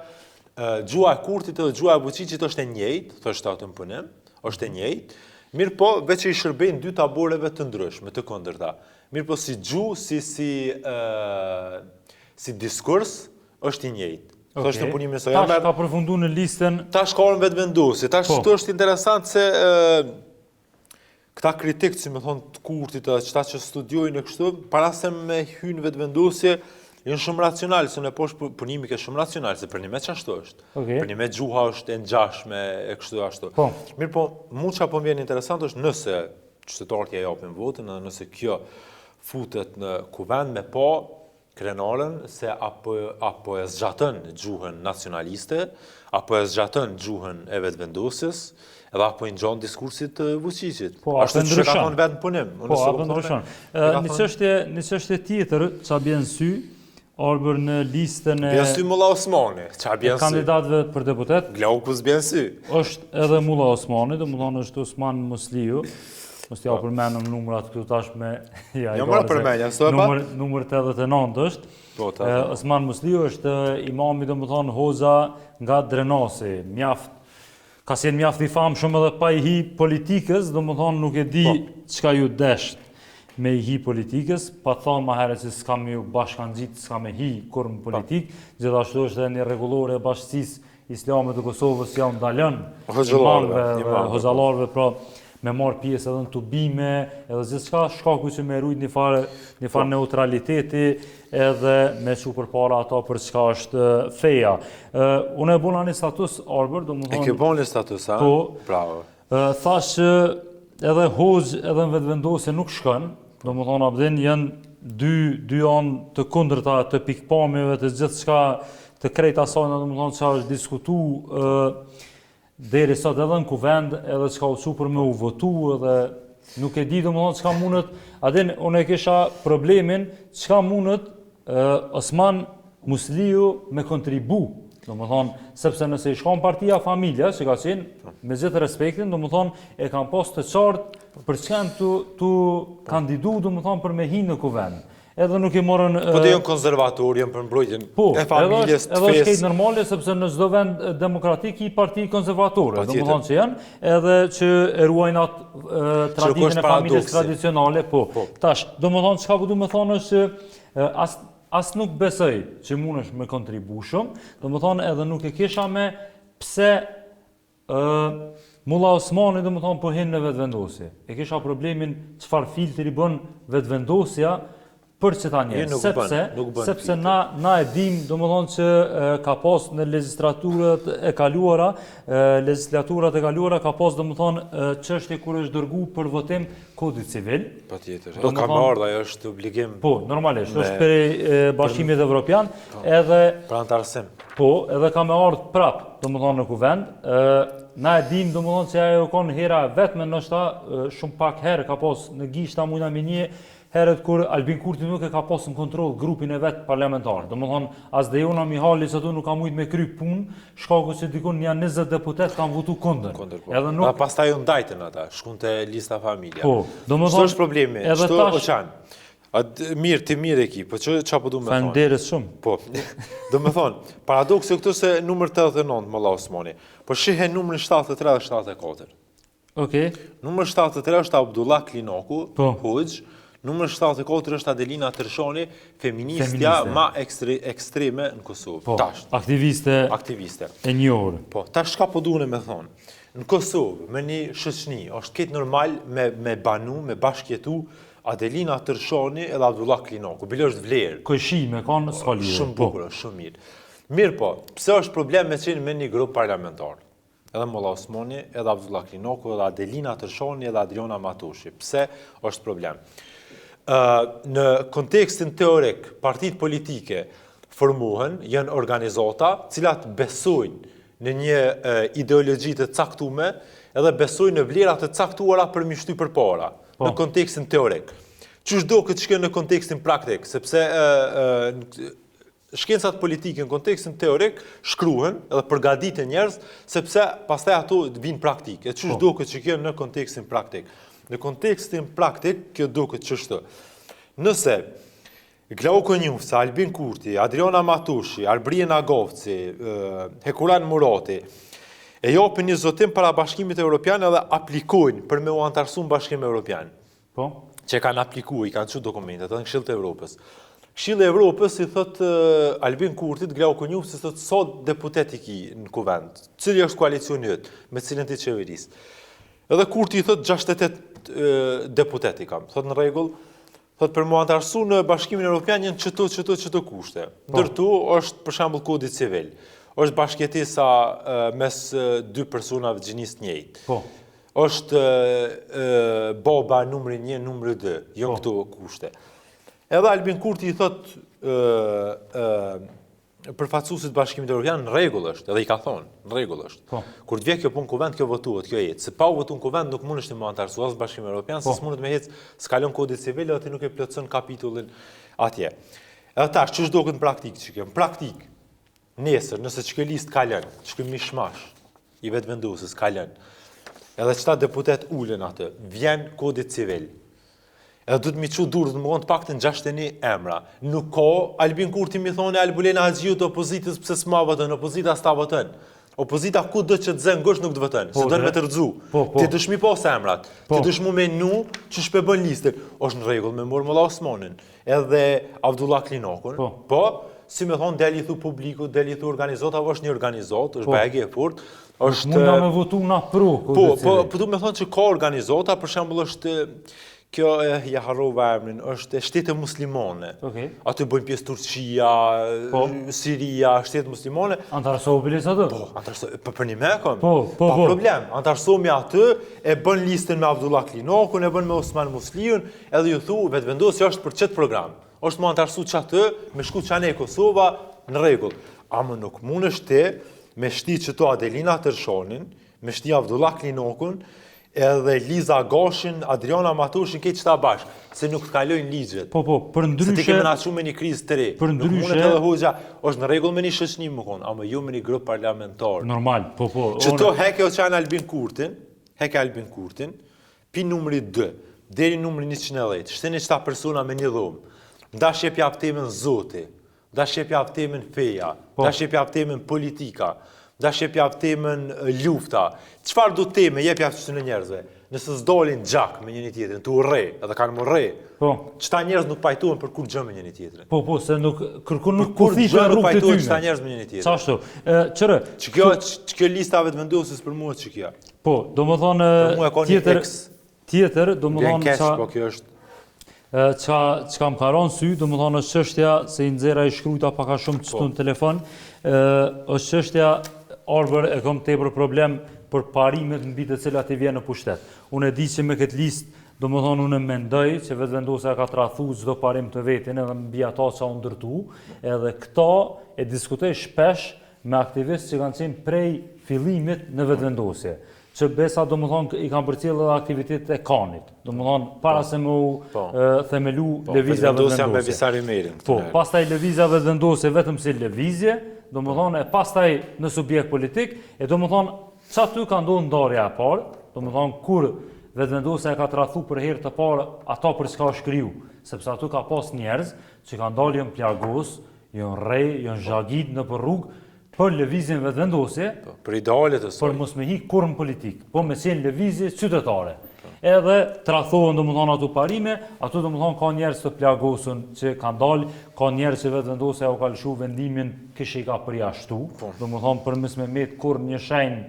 gjuha e Kurtit dhe gjuha e Vučićit është e njëjtë, thoshte atë në punim, është e njëjtë. Mirë po, veç e i shërbejnë 2 taboreve të ndryshme, të kundërta. Mirë po, si gjuhë, si diskurs, është i njëjtë. Thështë në punimin e saj. Tash ka përfundu në listën... Tash ka orën vetëvendosje. Tash këtu është interesant se këta kritikë, si me thonë të Kurtit, qëta që studiojnë e kështu, para se me hynë vetëvendosje, janë shumë racional, se në poshtë punimi ke shumë racional, se për një me që ashtu është. Për një me gjuha është e ngjashme e kështu ashtu. Mirë po, mu që apo më vjen interesant është nëse qytetarët ja japin votën, nëse kjo futet në kuvend me pa krenarën, se apo e zgjatën gjuhën nacionaliste, apo e zgjatën gjuhën e vetëvendosjes, edhe apo i ngjan diskursit të Vučićit. Ashtu që ka thonë vetë në punim. Po, apo ndryshon. Një çështje tjetër që bjen sy, arbër në listën e... Bjen sy Mulla Osmani, qa bjen sy? Kandidatëve për deputet. Glaukus bjen sy. është edhe Mulla Osmani, dhe Mulla është Osman Musliu. Mos t'ja përmenëm numrat këtu tash me... Jo mërë përmenja, së e pa? Numër 89 është. Osman Musliu është imami dhe më thonë Hoxha nga Drenasi. Ka si mjaft i famë shumë edhe pa i hi politikës, dhe më thonë nuk e di qka ju desht me i hi politikës, pa thonë ma herë që s'ka me ju bashkan gjitë, s'ka me hi kur më politikë, gjithashtu është edhe një regulore e bashkësis Islamet të Kosovës janë dalën imamëve, hoxalarve, pra me marë pjesë edhe në tubime, edhe gjithçka shkaku që me rujt një farë neutraliteti edhe me që përpara ata për çka është feja. Unë e bona një status, Arber, do më E ke bon një status, a? Po. Bravo. Thash që edhe hoxh edhe në vetëvendosje nuk shkon, do më thonë abdin janë dy anë të kundërta të pikpamjeve të gjithçka të krejta sajna, do më thonë që është diskutu deri sot edhe në kuvend, edhe çka u çu për me u votu, edhe nuk e di do më thonë çka mundet, adin unë e kisha problemin çka mundet Osman Musliu me kontribu, do më thonë, sepse nëse i shkon partia familja, që ka qenë, me gjithë respektin, do më thonë, e kam pas të qartë për çkan tu kandidu, do më thonë, për me hinë në kuvend. Edhe nuk i morën... Po të janë konservator, janë për mbrojtjen e familjes të edhe është fesë. kejtë normale, sepse në çdo vend demokratik i parti konservatore, do më thonë që janë, edhe që e ruajnë atë traditën e familjes tradicionale, po. Tash, do më thonë, çka po du me thonë është që as nuk besoj që mund është me kontribu shumë, do më thonë edhe nuk e kisha me pse Mulla Osmani do më thonë po hinë në vetëvendosje. E kisha problemin çfarë filtri i bën vetëvendosja për që ta njerë, sepse na e dim, do më thonë që ka pas në legislaturat e kaluara, ka pas, do më thonë, çështje kur është dërgu për votim kodit civil. Pa tjetër, ka me ardha, është obligim... Po, normalisht, është për bashkimit evropian, edhe... Për antarësim. Po, edhe ka me ardhë prap, do më thonë në kuvend, na e dim, do më thonë që ajo konë hera vetme nështë shumë pak herë ka pas në gishta mujna minje, herët kur Albin Kurti nuk e ka pasë në kontrol grupin e vetë parlamentar. Do më thonë, as dhe Jona Mihali që tu nuk ka mujtë me kry punë, shkaku që dikun një 20 deputet kanë votu kundër. A pastaj unë dajten ata, shkun të lista familja. Po, do më thonë... Shto është problemi, shto o qanë. Mirë, ti mirë e ki, po që po du me thonë? Fenderes shumë. Po, do me thonë, paradoksi këtu se numër 89, Mulla Osmani, po shihe numër 73 dhe 74. Okej. Numër 73 është Abdullah Klinoku, Po. Hoxh, numër 74 është Adelina Tërshoni, feministja ma ekstreme në Kosovë. Po, aktiviste e një orë. Po, tash shka po dune me thonë? Në Kosovë, me një shoqëni, është ketë normal me banu, me bashkjetu Adelina Tërshoni edhe Abdullah Klinoku. Bile është vlerë. Këshime, kanë s'kalire. Shumë bukur, shumë mirë. Mirë po, pse është problem me qenë me një grup parlamentar? Edhe Mulla Osmani, edhe Abdullah Klinoku, edhe Adelina Tërshoni, edhe Adriana Matushi. Pse është problem? Në kontekstin teorik, partit politike formohen, janë organizata, cilat besojnë në një ideologji të caktume, edhe besojnë në vlerat të caktuara për mishty për para, në kontekstin teorik. Qysh do këtë shkën në kontekstin praktik, sepse shkencat politike në kontekstin teorik shkruhen edhe përgaditën njerëz, sepse pastaj ato vinë praktik. E qysh do këtë shkën në kontekstin praktik. Në kontekstin praktik, kjo do këtë qështu. Nëse Glauko Njufsa, Albin Kurti, Adriana Matushi, Arbrien Agovci, Hekuran Murati, e jopin një zotim para Bashkimit Evropian edhe aplikojnë për me u antarësu në Bashkim Evropian. Po? Që kanë aplikuar, i kanë që dokumentet, edhe në Këshillë të Evropës. Këshillë e Evropës i thot Albin Kurtit, Glauko Njufsa, i thot sot deputet i ki në kuvend, cili është koalicioni jëtë, me cilën ti qeveris. Edhe Kurti i thot 68 deputet i kam, thot në regull, thot për mu antarësu në Bashkimin Evropian jenë qëto kushte. Ndërtu është për shembull kodi civil, është bashkjetesa mes dy personave gjinist njëjtë. Po. Është baba numri 1, numri 2, jo këto kushte. Edhe Albin Kurti i thot përfaqësuesit Bashkimit Evropian në rregull është, edhe i ka thonë, në rregull është. Kur të vjen kjo punë kuvend, kjo votuhet, kjo jetë. Se pa u votuar në kuvend nuk mundesh të më antarësu as Bashkimi Evropian, se s'mundet me ecë, s'kalon kodi civil dhe ti nuk e plotson kapitullin atje. Edhe tash ç'është duket në praktikë që kjo? Në praktikë, nesër, nëse ç'kjo listë ka lënë, ç'kjo mishmash i vetëvendosës ka lënë, edhe çta deputet ulen atë, vjen kodi civil. Edhe du të mi që durë të më konë të pak të në 61 emra. Nuk ka, Albin Kurti mi thone Albulena Haxhiu të opozitës pëse s'ma vëtën, opozita s'ta vëtën. Opozita ku dhe që të zënë gësh nuk të vëtën, se dënë me të rëdzu. Ti dëshmi pas emrat, ti dëshmu me nu që shpebën listën. Është në regull me morë Mulla Osmanin, edhe Abdullah Klinokun, po, si me thonë deli thu publiku, deli thu organizot, apo është një organizot, është bajegi e furt, është... Mund na me votu na pro. Po du me thonë që ka organizota, për shembull është kjo ja harrova emrin, është shtete muslimane. Aty bëjnë pjesë Turqia, Siria, shtete muslimane. Antarësohemi aty? Po, antarësohemi, për një mekon. Pa problem. Antarësohemi aty, e bën listën me Abdullah Klinokun, e bën me Osman Musliun, edhe ju thu, vetë vendosja është për çet program. Është më antarësu që aty, me shku qane e Kosova, në rregull. Ama nuk mund është ti, me shti që to Adelina Tërshonin, me shti Abdullah Klinokun, edhe Liza Gashin, Adriana Matushin, këtë qëta bashkë, se nuk të kalojnë ligjet. Për ndryshe... Se ti kemi nasu me një krizë të re. Për ndryshe... Nuk mundet edhe hoxha, është në regull me një shëshnim më konë, ama ju me një grupë parlamentar. Normal, Që to heke o qanë Albin Kurtin, pi numri 2, deri numri 110, shteni qëta persona me një dhomë, nda shqepja aptemen zoti, nda shqepja aptemen feja, nda shqepja aptemen politika, da shqepja temën lufta. Çfarë do teme jepja të në njerëzve? Nëse s'dolin gjak me njëri tjetrin, të urre, edhe kanë më rre. Çta njerëz nuk pajtohen për kur gjë me njëri tjetrin. Se nuk kërkon nuk kufiqen rrugë të tyre. Çta njerëz me njëri tjetrin. Sa ashtu. Çrë. Kjo listave të vendosjes për mua ç'kja. Domethënë tjetër, domethënë çka më ka rënë sy, domethënë është çështja se i nxjerra i shkruajta pak a shumë çtu në telefon, është çështja arbër e kam tepër problem për parimet mbi të cilat i vjen në pushtet. Unë e di që me këtë listë, domethënë unë mendoj që vetvendosja ka tradhu çdo parim të vetin edhe mbi ato që u ndërtu, edhe këto e diskutoj shpesh me aktivistë që kanë qenë prej fillimit në vetvendosje. Që besa domethënë i kanë përcjellë edhe aktivitetet e kanit. Domethënë para se më themelu lëvizja vetvendosje. Pastaj lëvizja vetvendosje vetëm si lëvizje, domethënë e pastaj në subjekt politik, e domethënë që aty ka ndodhur ndarja e parë, domethënë kur vetvendosja ka tradhu për herë të parë ato për çka është kriju, sepse aty ka pas njerëz që kanë dalë janë plagos, janë rrej, janë zhagit në për rrugë për lëvizjen vetvendosje, për idealet e saj, për mos me hik kurrë politik, po me qenë lëvizje qytetare. Edhe tradhohen domethënë ato parime, ato domethënë ka njerëz të plagosur që kanë dalë, ka njerëz që vetvendosja u ka lëshu vendimin kishë i ka përjashtu, domethënë për mos me met kurrë një shenjë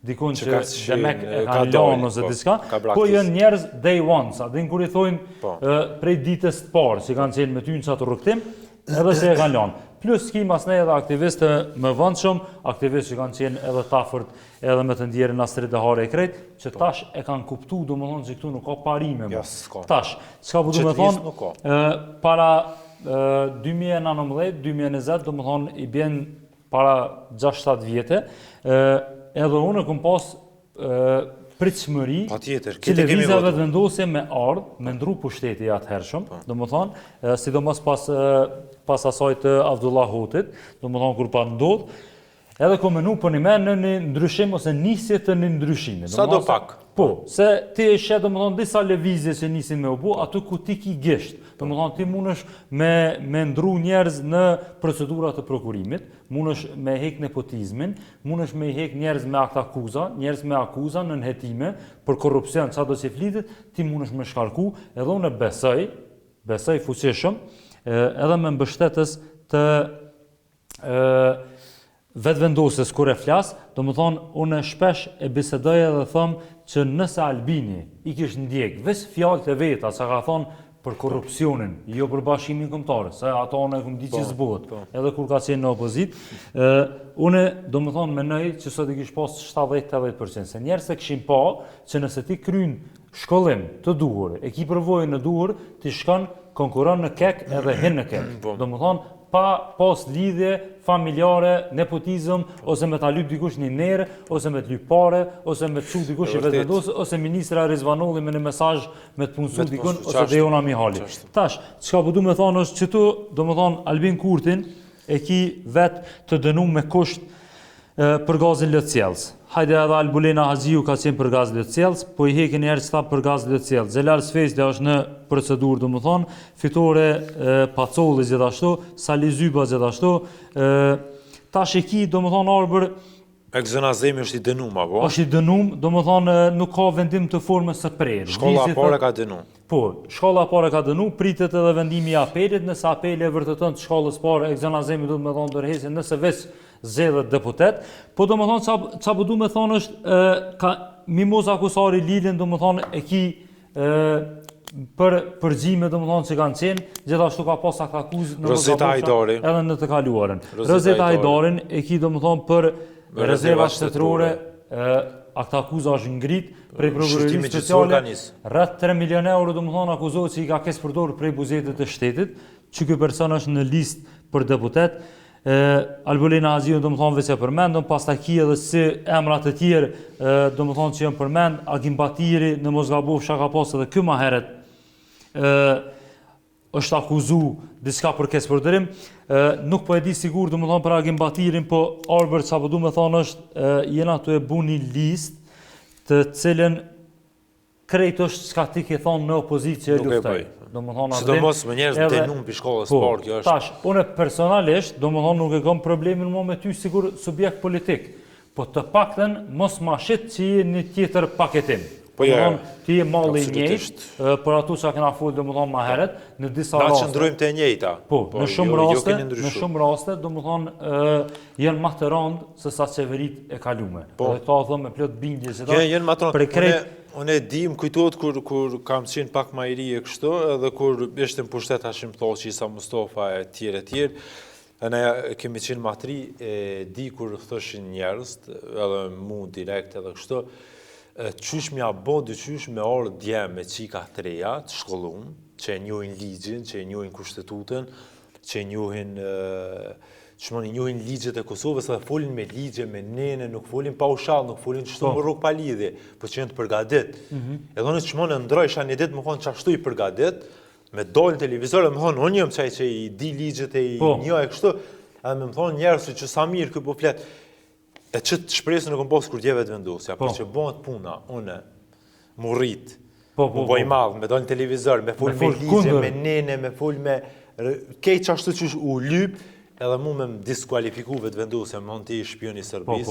dikun që demek e ka lanë ose diçka, po janë njerëz day one, sa din kur i thojnë prej ditës të parë që kanë qenë me ty në qatë rrugtim, edhe se e kanë lanë. Plus ki mas ne edhe aktivistë më vëndshëm, aktivistë që kanë qenë edhe tafërt edhe me të ndjerën Astrid dhe Hare e krejt, që tash e kanë kuptu, do më thonë që këtu nuk ka parime më. Tash, çka po du me thonë, para 2019-2020, do më thonë, i bjen para 6-7 vjetë, edhe unë e këm pas pritshmëri që lëvizjave vendosje me ardhë, me ndru pushteti atëhershëm, do më thonë, sidomos pas asaj të Abdullah Hotit, do më thonë kur pa ndodhë, edhe ko menu për një me në një ndryshim ose nisje të një ndryshimi. Sa do pak? Po, se ti e shetë, do më thonë, disa lëvizje që nisin me u bu, aty ku ti ki gisht. Do më thonë, ti munësh me ndru njerëz në procedurat të prokurimit, munësh me hek nepotizmin, munësh me hek njerëz me akt akuza, njerëz me akuza në nëhetime për korupcion, qa do që flitit, ti munësh me shkarku, edhe unë besoj fuqishëm, edhe me mbështetës të vetvendosjes kur e flas, do më thonë, unë shpesh e bisedoj edhe thëmë që nëse Albini i kishtë ndjek, veç fjalë të veta, që ka thonë për korupcionin, jo për bashkimin kombëtar, se ato unë e këmë di që zbot, edhe kur ka qenë në opozit, unë do më thonë menoj që sot i kishë pas 70-80%, se njerës e këshim pa që nëse ti kryn shkollim të duhur, e ki përvojën në duhur, ti shkon konkuron në kek edhe hin në kek. Do më thonë, pa pas lidhje familjare, nepotizm, ose me ta lyp dikush një nerë, ose me të lyp pare, ose me të çu dikush i vetvendosur, ose ministra Rizvanolli me një mesazh me të punësu dikun, ose Dejona Mihali. Tash, çka po du me thonë është që tu, do më thonë, Albin Kurtin e ki vetë të dënu me kusht për gazin Lëtcjellës. Hajde edhe Albulena Haxhiu ka qenë për gaz Lëtcjellës, po i hekin njerëz ta për gaz Lëtcjellës. Xhelal Sfejsli është në procedurë, do më thonë, fitore Pacolli gjithashtu, Sali Zyba gjithashtu. Tash e ki, do më thonë, arbër Egzonazemi është i dënum, apo? Është i dënum, do më thonë nuk ka vendim të formës së prerë. Shkolla pare ka dënu. Po, shkolla pare ka dënu, pritet edhe vendimi i apelit, nëse apeli e vërteton të shkollës parë, egzonazemi do të më thonë dërhesin, nëse veç zgjedhet deputet, po do më thonë qa po du me thonë është, ka mimoz akusari Lilin, do më thonë e ki për përgjime do më thonë që kanë qenë, gjithashtu ka pas akuzë në Rozeta Hajdari. edhe në të kaluarën. Rozeta Hajdarin e ki do më thonë për rezerva shtetërore, akta akuza është ngrit prej prokurorisë speciale, rreth 3 milion euro do më thonë akuzohet që i ka kes përdorur prej buxhetit të shtetit, që ky person është në listë për deputet. Albolina Haxhiu do më thonë veç e përmendëm, pastaj ki edhe si emrat e tjerë do më thonë që janë përmend, Agim Batiri në mos gaboj ka pas edhe ky më herët është akuzu diçka për kespërdërim. Nuk po e di sigur do më thonë për Agim Batirin, po Arbër që po du me thonë është jena të e bu një listë të cilën krejt është çka ti ke thonë në opozicë që e luftoj. Sidomos me njerëz dënum për shkollës parë, kjo është. Tash, unë personalisht, do më thonë nuk e kam problemin më me ty sigur subjekt politik, po të paktën mos ma shit që je një tjetër paketim. Po ja, ti je malli i njëjtë, për ato që kena folur do më thonë ma heret, në disa raste. Na qëndrojmë të njëjta. Po, në shumë raste, do më thonë janë më të rëndë se sa qeverit e kalume. Dhe këta thëmë me plot bindje që janë më të rëndë. Unë e di, më kujtohet kur kam qenë pak ma i ri e kështu, edhe kur ishte në pushtet Hashim Thoqi, Isa Mustafa e tjerë. Ne kemi qenë matri, e di kur thoshin njerëz, edhe mu direkt edhe kështu, qysh mja bo dyqysh me orë dje me qika të reja, të shkollum, që e njohin ligjin, që e njohin kushtetutën, që e njohin ligjet e Kosovës, dhe folin me ligje, me nene, nuk folin pa ushall, nuk folin qështu më rrug pa lidhje, po që jenë të përgadit. Edhe në qëmonë ndrojsha një ditë më thonë qashtu i përgadit, me dojnë televizor, dhe më thonë, unë jëmë qaj që i di ligjet e i një e kështu, edhe me më thonë njerës që sa mirë këpo fletë, e që të shpresë nuk më posë kur djeve të vendosja, për që bëhet puna, une, mu rritë, mu boj madhë, me dojnë televizor, me full me ligje, me nene, me full me kej qashtu që u lypë, edhe mu me më diskualifiku vetë vendosja, me në ti i shpioni Sërbis,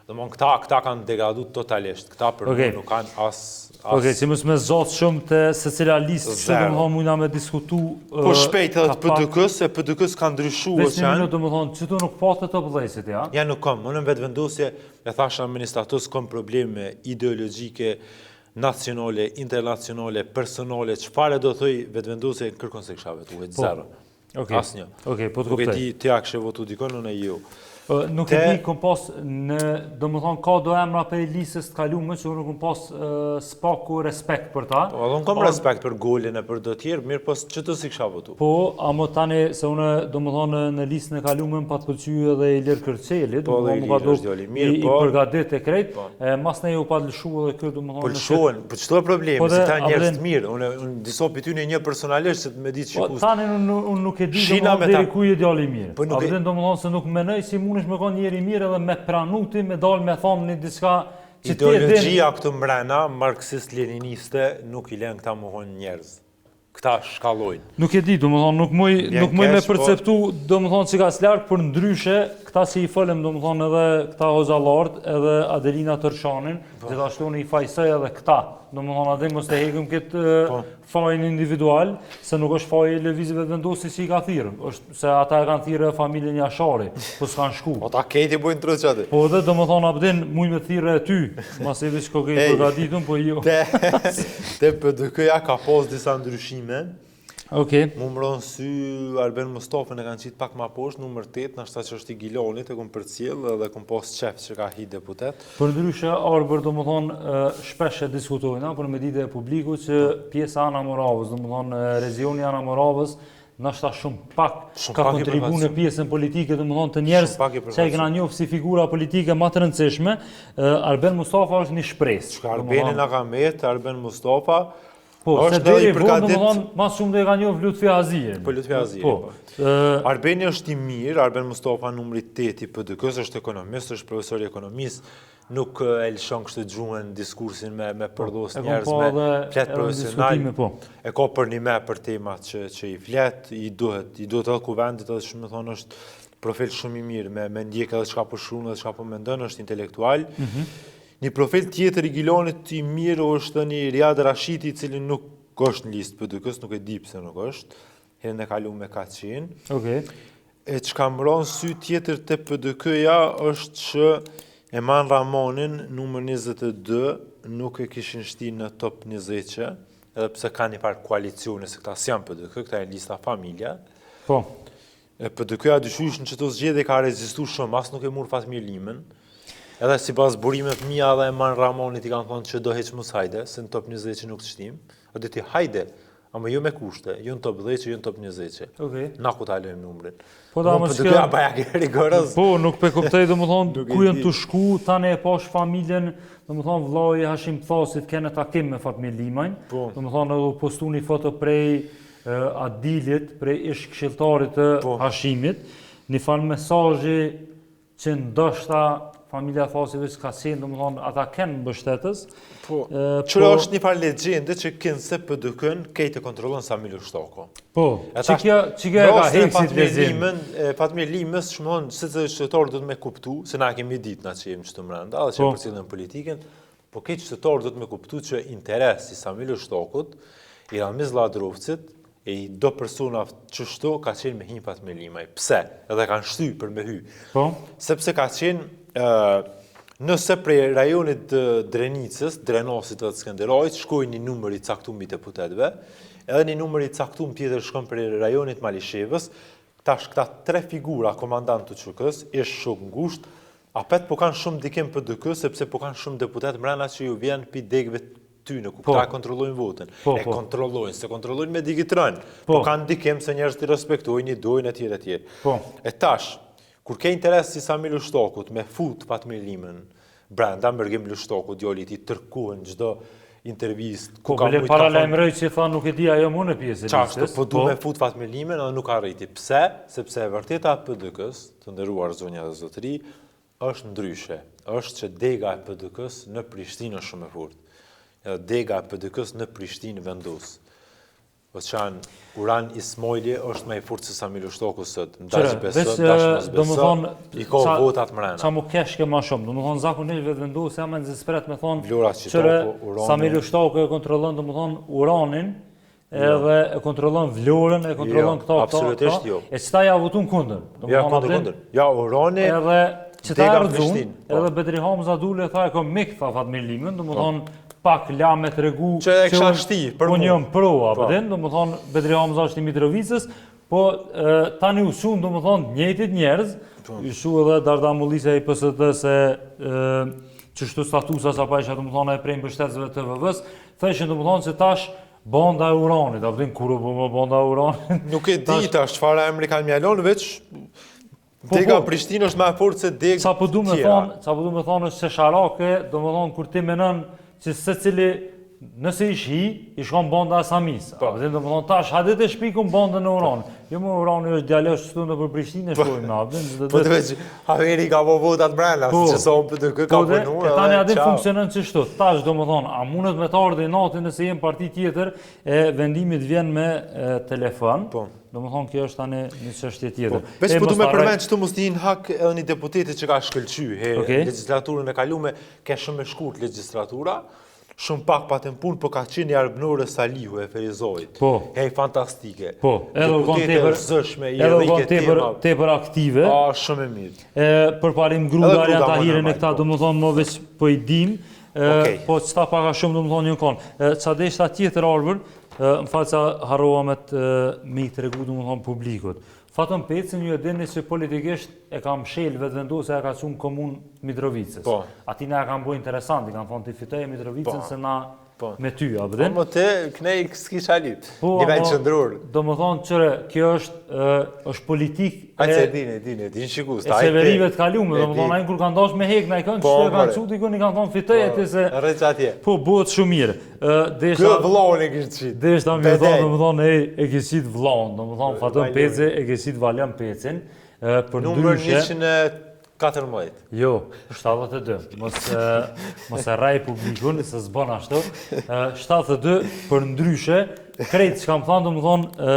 dhe më në këta kanë degradu totalisht, këta për nuk kanë asë... Okej, që mësë me zotë shumë të se cila listë, që dhe më thonë mujna me diskutu... Po shpejt edhe të PDK-s, se PDK-s ka ndryshu o qenë... 5 minutë dhe më thonë, që tu nuk patë të pëdhejsit, ja? Ja, nuk kom, unë në vetë vendosje, e thashtë administratus, kom probleme ideologjike, nacionale, internacionale, personale, qëfare do thëj vetë vendosje në kërkon se kësha vetu, vetë zero. Asë një. Okej, po të kuptoj. Nuk e di të ja kështë votu dikon, unë e ju. Nuk e di kom pas në, do më thonë, ka do emra për lisës të kalume, që unë kom pas spaku respekt për ta. Po, edhe unë kom respekt për golin e për do tjerë, mirë pas që të si kësha votu. Po, a më tani, se unë, do më thonë, në lisën e kalume më patë pëlqyë edhe i Ilir Kërçeli, do më thonë, më ka do i përgadit e krejt, mas ne ju pa të lëshu edhe kërë, do më thonë... Po lëshuën, po qëto e problemi, si ta njerës të mirë, unë diso për ty një personalisht që të me ditë që kusë. Tani unë nuk e di, do më thonë, deri ku je djali mirë. A do më thonë se nuk menoj si mundesh me konë njeri mirë edhe me pranuti, me dalë me thonë një diska që ti e din... Ideologjia këtu mrena, marxist-leniniste, nuk i len këta mohon njerëz. Këta shkallojnë. Nuk e di, do më thonë, nuk mëj me perceptu, do më thonë që ka slarkë, për ndryshe, këta që i fëllem, do më thonë edhe këta Hozalard, edhe Adelina Tërshanin, gjithashtu në i fajsoj edhe këta. Do më thonë, adhe mos të hekim këtë fajin individual, se nuk është fajin e lëvizive të vendosi që i ka thirë, se ata e kanë thirë familjen Jashari, po s'kanë shku. O ta kejti bojnë të rëqati. Po edhe, do më thonë, abdin, muj me thirë e ty, mas e vishë ko kejtë përgatitun, po jo. Te PDK-ja ka pos disa ndryshime. Okej. Mu mëron sy Arben Mustafën e kanë qitë pak ma poshtë, numër 8, nështë ta që është i Gilonit, e kom për cilë dhe kom pos qef që ka hi deputet. Për ndryshe, Arbër, do më thonë, shpesh e diskutojna, për me dite e publiku që pjesa Ana Moravës, do më thonë, rezioni Ana Moravës, nështë ta shumë pak ka kontribu në pjesën politike, do më thonë, të njerës që e këna njofë si figura politike ma të rëndësishme, Arben Mustafa është një shpresë. Që Arbeni nga ka metë, Arben Mustafa, po, se deri vonë, do më thonë, mas shumë dhe e ka njofë Lutfi Azije. Po, Lutfi Azije, po. Arbeni është i mirë, Arben Mustafa numri 8 i PDK-s, është ekonomist, është profesor i ekonomisë, nuk e lëshon kështë të gjuhën diskursin me përdos njerëz, me fletë profesional, e ka për një me për temat që i fletë, i duhet edhe kuvendit edhe shumë me thonë është profil shumë i mirë, me ndjek edhe çka po shkruan edhe çka po mendon, është intelektual. Një profil tjetër i Gilanit i mirë është një Riad Rashidi, i cili nuk është në listë PDK-s, nuk e di pse nuk është. Herën e kaluar ka qenë. Okej. E çka më ron sy tjetër te PDK-ja është që Eman Ramonin, numër 22, nuk e kishin shti në top 20, edhe pse ka një par koalicione, se këta s'janë PDK, këta e lista familja. Po. PDK-ja dyshysh në çdo zgjedhje ka rezistuar shumë, as nuk e mur Fatmir Limën. Edhe sipas burimeve të mia dhe Eman Ramonit i kanë thonë që do heq mos hajde, se në top 20 që nuk të shtim. A do ti hajde, ama jo me kushte, jo në top 10, jo në top 20. Okej. Na ku ta lëm numrin. Po da më PDK-ja baja gërës. Po, nuk pe kuptoj, domethënë ku janë të shku, tani e pash familjen, domethënë vllai Hashim Thasit kanë takim me Fatmir Limën. Po. Domethënë edhe postu një foto prej Adilit, prej ish këshilltarit të Hashimit, një fal mesazhi që ndoshta familja Thasit veç ka qenë, domethënë ata kanë mbështetës. Po. Qëra është një farë legjende që kënë se PDK-n kejtë kontrolon Samir Shtoko. Po, që kjo e ka heksit lezim. Fatmir Limës shmon se të qytetarë do të me kuptu, se na kemi ditë na që jemi qëtë mrenda, dhe që për cilën politikën, po këtë qytetarë do të me kuptu që interes i Samir Shtokut, i Ramiz Ladrovcit, e i do persona qështu ka qenë me hinë Fatmir Limaj. Pse? Edhe kanë shty për me hy. Po? Sepse ka qenë nëse prej rajonit Drenicës, Drenosit dhe Skenderajt, shkoj një numër i caktum i deputetve, edhe një numër i caktum tjetër shkon prej rajonit Malishevës, tash këta 3 figura komandant të QK-s, ishtë shumë ngusht, apet po kanë shumë dikem PDK, sepse po kanë shumë deputet mrena që ju vjen pi degve tyne, ku këta kontrollojnë votën. E kontrollojnë, se kontrollojnë me digitron, po kanë dikem se njerëz të respektojnë, i dojnë e tjere. E tash, kur ke interes si Samir Shtokut me fut Fatmir Limën brenda, Mërgim Lushtokut, djolit i tërkuën gjdo intervist. Ko bile para lajmëroj që tha nuk e di ajo më në pjesë e listës. Qashtë, po du me fut Fatmir Limën edhe nuk arriti. Pse? Sepse e vërteta PDK-s, të ndëruar zonja dhe zotëri, është ndryshe. Është që dega e PDK-s në Prishtinë është shumë e furt. Edhe dega e PDK-s në Prishtinë vendos. O qanë, Uran Ismojli është me i furtë se Samir Shtoku sëtë, ndaj që besët, dash mos besët, i ka votat mrena. Qa mu keshke ma shumë, do më thonë zakonisht vetë vendu, se jam e nëzisperat me thonë, qëre Samir Shtoku e kontrolon, do më thonë, Uranin, edhe e kontrolon Vlorën, e kontrolon këta, absolutisht jo. E qëta ja votun kundër. Ja, kundër. Ja, Urani, edhe qëta dega ardhun, Prishtinë. edhe Bedri Hamza Dule, tha e ka mik, tha Fatmir Limën, do më thonë, pak la me të regu që e kësha shti për mu. Unë jam pro, apëtin, do më thonë, Bedri Hamza është i Mitrovicës, po tani usun, do më thonë, njëjtit njerëz, ushu edhe Darda Mullisa i PSD se qështu statusa sa pa isha, do më thonë, e prej mbështetësve të VV-s, theshin, do më thonë, se tash banda e uranit, apëtin, kur u bëmë banda e uranit? Nuk e di tash, çfarë emri kanë mjalon, veç dega Prishtinë është më e fortë se dega Sa po du me thonë është se sharake, do më thonë, kur ti menon që se cili nëse ish i shkon banda e Samis. Do më thonë tash, hajde të shpikun bandën e Uran. Jo më Urani është djalosh shtu në për Prishtinë e shkojmë në abdin. Po të veç, haveri ka po votat brenda, që sa unë për ka përnu. E tani adin funksionon që shtu. Tash do më thonë, a mundet me të ardhe i natin nëse jem parti tjetër, e vendimit vjen me telefon. Do më thonë, kjo është tani një çështje tjetër. Veç po du me përmend që tu mos t'jin hak edhe një deputeti që ka shkëlqy, legislaturën e kalume, ke shumë e shkurt legislatura, shumë pak pa të punë, po ka qenë një arbënore Salihu e Ferizojt. Hej, fantastike. Edhe u konë tepër aktive. Shumë e mirë. Për parim Grudarja Tahirin e këta, do më thonë, më veç po i dim, po qëta paka shumë, do më thonë një konë. Qa deshta tjetër arbër, më falë që harrova me i të regu, do më thonë, publikut. Fatën Pecin ju e dini që politikisht e kam shel vetë vendosë e ka qunë komunë Mitrovicës. Ati ne e kam bo interesant, i kam thonë të fitoj e Mitrovicën se na me ty, a bëdin? Po më te, kënej s'ki shalit, nivel qëndrur. Do më thonë qëre, kjo është politik e din shikus. E qeverive të kalume, do më thonë, ajnë kur kanë dash me hek, na i kanë qështë e kanë quti, ku një kanë thonë fitoj e ti se... Rëq atje. Po, bëhet shumë mirë. Kjo vlon e kështë qitë. Deshta mi thonë, do më thonë, e kështë qitë vlon, do më thonë, Fatën Pece, e kështë qitë Valjan Pecin, për ndryshe... 14. Jo, 72. Mos e raj publikun, se s'bën ashtu. 72 për ndryshe, krejtë që kam thënë, do më thonë,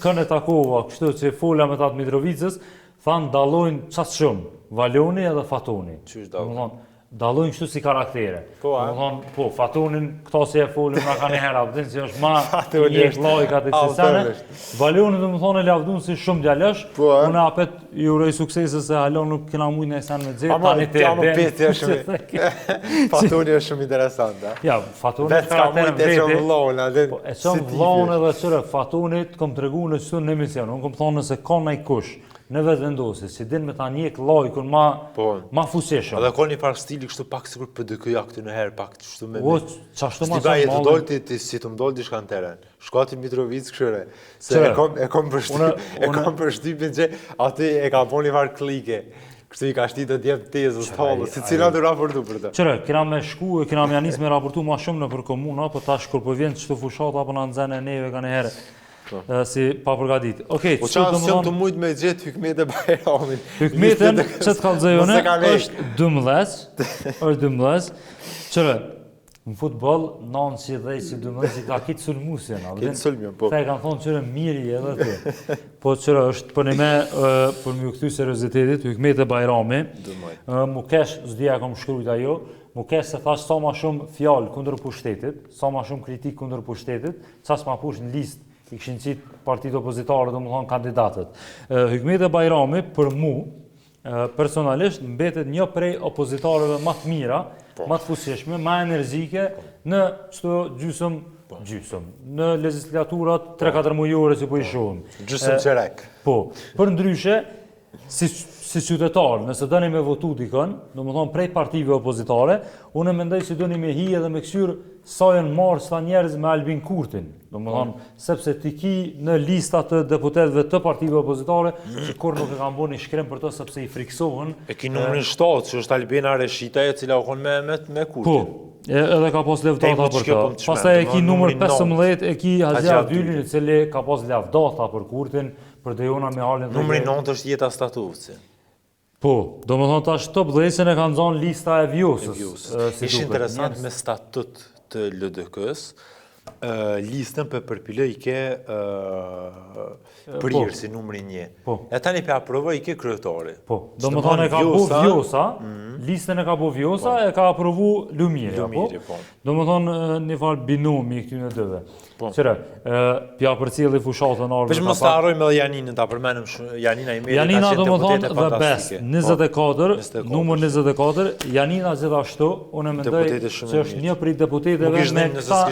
kënë e takova, kështu që fola me tatë Mitrovicës, thanë dallojnë çast shumë, Valoni edhe Fatoni. Qysh dallojnë? Domethënë, dallojnë kështu si karaktere. Po, a? Domethënë, po, Fatonin këto si e folën na kanë herë, apo se është më Fatoni një është vllai të kësaj. autorisht. Valoni domethënë e lavdun si shumë djalësh. Po, a? Unë apet i uroj suksese se halon nuk kena mujt në sen me xhet Ama ben. peti është shumë. Fatoni është shumë interesant, a? Ja, Fatoni Vetë është ka karakter mujt e çon vetë. vllon, atë. Po, e çon vllahun edhe çore Fatonit kom tregu në çdo në emision. Unë kom thonë se ka ndaj kush në vetë vendosi, si din me ta njek lojkun ma fuqishëm. Edhe ka një farë stili kështu pak sikur PDK-ja këtu në herë pak kështu me. O, çashtu ma Sti baje të sa dol ti si të mdol diçka në teren. Shkoti Mitrovic këshire. Se Qëre? e kom përshtypin që aty e ka po një farë klike. Kështu i ka shti të djep tezës tallës, si cila të raportu për të. Qëre, kena me shku e kena me janis me raportu ma shumë në për komuna, po tash kur po vjen çdo fushat apo na nxenë e neve kanë herë. Si pa përgatit. Okej, Po qanë s'jom të mujt me gjithë Hykmet e Bajramin. Hykmetën që të kalzojone Mos e ka lej. është 12, është 12. Qëre, në futbol, nanë që dhe si 12, si ka kitë sulmusjen. Kitë sulmjen, po. Te kanë thonë qëre miri edhe ti. Po qëre, është për një me, për më këthy seriositetit, Hykmet e Bajrami, mu kesh, zdia kom shkrujt ajo, mu kesh se thash sa ma shumë fjallë kundër pushtetit, sa ma shumë kritik kundër pushtetit, qas ma push në listë i këshin qitë partitë opozitare, do më thonë kandidatët. Hykmet e Bajrami, për mu, personalisht, mbetet një prej opozitarëve më të mira, më të fuqishme, më energjike, në qëto gjysëm, në legislaturat 3-4 mujore që po i shohim. Gjysëm qerek. Po, për ndryshe, si qytetar, nëse dëni me votu dikën, do më thonë prej partive opozitare, unë mendoj që dëni me hi edhe me kësyrë sa janë marrë sta njerëz me Albin Kurtin. Do më thonë, sepse ti ki në listat të deputetëve të partive opozitare, që kur nuk e kam bo një shkrim për të sepse i friksohen. E ki numrin 7, që është Albina Reshita, e cila u konë me Kurtin. Po, edhe ka pas levdata për të. Pastaj e ki numër 15, e ki Hazja Abdylin, i cili ka pas levdata për Kurtin, për Dejona me halin dhe... Numri 9 është Jeta Statovci. Po, do më thonë tash top 10-ën e kanë zonë lista e vjosës. Ishtë interesant me statut të LDK-s, listën për përpilë i ke prirë si numri 1. E tani për aprovë i ke kryetari. Po, do më thonë e ka bo vjosa, listën e ka bo vjosa, e ka aprovu Lumiri. Do më thonë një farë binomi i këtyne dëve. Qëre, pja për cilë i fushatën arve... Vesh më së të arrojmë edhe Janinën, ta përmenim Janina i Meri, Janina do më thonë dhe best, 24, numër 24, Janina gjithashtu, unë e mendoj që është një prej deputeteve me këta,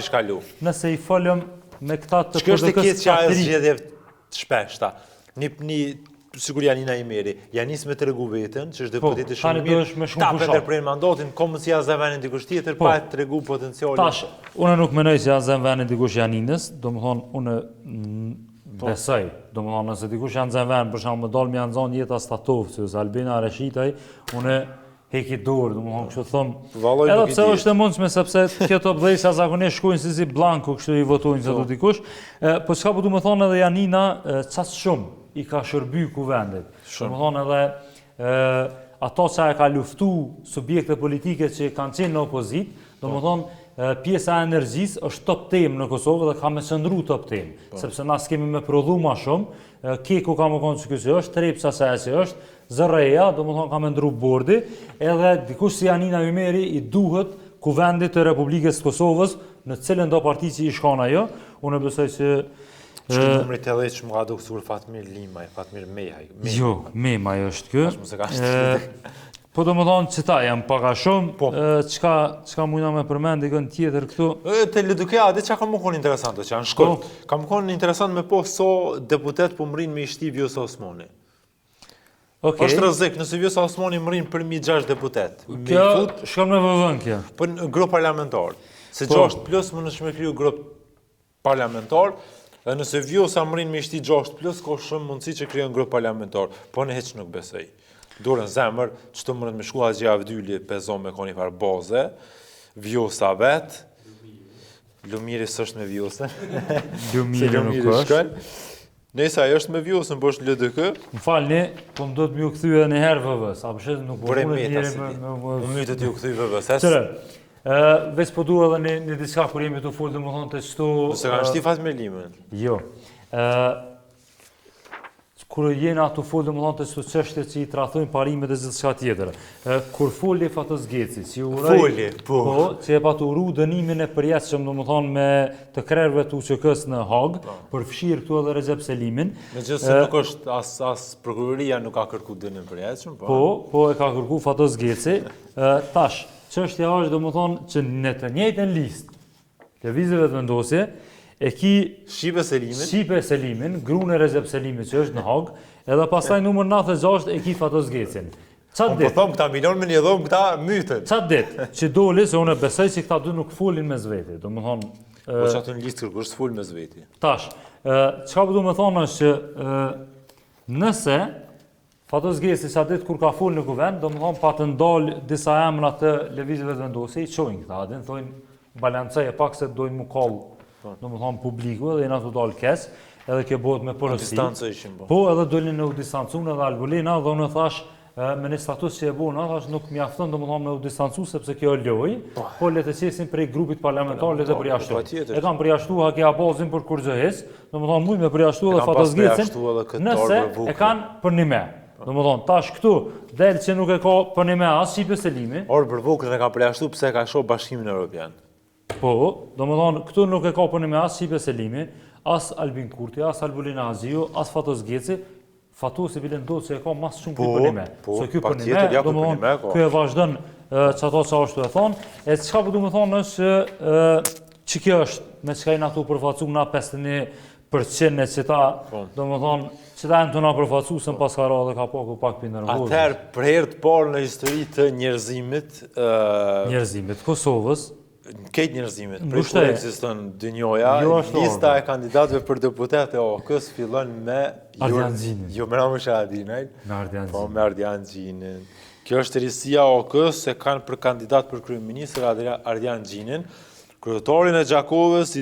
nëse i folëm me këta të Shkë është e PDK-s kjetë që ajo zgjedhje të shpeshta, një sigur Janina i Meri, Janis me të regu vetën, që është deputeti shumë mirë, ta për tërprejnë mandatin, komë si janë venin dikush tjetër, pa e të regu potencialin. Tash, unë nuk menoj që janë zem venin dikush Janinës, do më thonë, unë besoj, do më thonë, nëse dikush janë zem venin, për shumë më dalë më janë zonë Jeta Statovci, ose Albina Reshitaj, unë heki dorë, do më thonë, kështu thëmë, edhe pse është e mundshme, sepse këto blejsa zakonisht shkujnë si blanko, kështu i votojnë që do dikush, po çka po du më thonë edhe Janina, qas shumë i ka shërby kuvendit. Do më thonë edhe ato që e ka luftu subjekte politike që kanë qenë në opozit, do më thonë pjesa e energjisë është top temë në Kosovë dhe ka me qëndru top temë, sepse na s'kemi me prodhu ma shumë, Keku ka më konë që kësë është, Trepsa se e që është, Zërreja, do më thonë ka me ndru bordi, edhe dikush si Janina Ymeri i duhet kuvendit të Republikës Kosovës në cilën do parti që i shkon ajo, unë besoj që Shkë numri të edhe që më ka duke sur Fatmir Limaj, Fatmir Mejaj. Jo, Memaj është kë. Po do më thonë që ta jam paka shumë, qka mujna me përmendi kënë tjetër këtu? Të LDK-a, dhe që ka më konë interesantë që janë shkurt. Ka më konë interesant me po so deputet po mërin me ishti Vjosa Osmani. është rëzik, nëse Vjosa Osmani mërin për 6 deputet. Kjo shkon me vëvën kjo. Për në grup parlamentar. Se 6 plus më nëshme kryu grup parlamentar, dhe nëse Vjosa mërin me ishti 6 plus, ka shumë mundësi që kryon grup parlamentar. Po në heq nuk besoj. Dorën zemër, që të mërën me shku Azja Avdyli, pezon me koni farë baze, Vjosa vetë, Lumiri s'është me Vjosën. Lumiri nuk është. Nëse ajo është me Vjosën, po është LDK. Më falni, po më do të m'ju kthyë edhe një herë vëvës, a përshet nuk po punë të njeri me... Më mytë të ju kthy vëvës, Qëre, veç po du edhe një diska kur jemi të full dhe më thonë të qëtu... Nëse kanë shti Fatmir Limën. Jo. kur jena të folë domethënë të çështje që i trajtojnë parimet e gjithçka tjetër. Kur foli Fatës Geci, si uroj Foli, po. që e paturu dënimin e përjetshëm domethënë me të krerëve të UÇK-s në Hag, për fshir këtu edhe Recep Selimin. Megjithëse nuk është as prokuroria nuk ka kërku dënim përjetshëm, po. Po e ka kërku Fatës Geci. Tash, çështja është domethënë që në të njëjtën listë lëvizjeve të vendosje e ki Shqipe Selimin, grunë e Recep Selimit që është në Hag, edhe pastaj numër 96 e ki Fatës Gecin. Po thom këta milion me një dhomë këta mytën. Qatë ditë që doli se unë besoj që këta dy nuk folin me zveti, domethënë Po që aty në listë kërkush fol me zveti. Tash, çka po du me thonë është që nëse Fatës Geci sa ditë kur ka fol në kuvend, domethënë pa të ndalë disa emra të lëvizjeve të vendosje, i çojnë këta, dhe thonë balancoj e pak se dojnë mu kallë, domethënë publiku dhe jena të dalë kes, edhe kjo bëhet me porosi. Distancë ishin po. Po, edhe dolin në u distancuar edhe Albolina dhe unë thash me një status që e bona, thash nuk mjafton domethënë me u distancu sepse kjo lojë, po le të qesin prej grupit parlamentar le të përjashtu. E kanë përjashtu Haki Abazin për Kurxhehis, domethënë mund me përjashtu edhe Fatës Gecin, nëse e kanë për një me. Domethënë tash këtu del që nuk e ka për një me as Shqipe Selimi. Orë për Vukën e ka përjashtu pse ka shoh Bashkimin Evropian. Po, domethënë këtu nuk e ka për një me as Shqipe Selimi, as Albin Kurti, as Albolina Haziu, as Fatës Geci. Fatusi bile ndodhë që e ka mas shumë për një me. Se kjo për një me, domethënë kjo e vazhdon që ato që ashtu e thonë. E çka po du me thonë është që kjo është me çka i na tu përfacu na 51% që ta, domethënë që ta e në të na përfacu se në pas ka ra dhe ka pak për nërëvozë. Atëherë për herë të parë në histori të njerëzimit Kosovës, këtë njerëzimit, prej kur ekziston dynjoja, lista e kandidatëve për deputet e OK-s fillon me Ardian Xhinin. Jo, me Ramush Haradinaj. Me Ardian Xhinin. Po, me Ardian Xhinin. Kjo është risia OK-s se kanë për kandidat për kryeministër Ardian Xhinin, kryetarin e Gjakovës,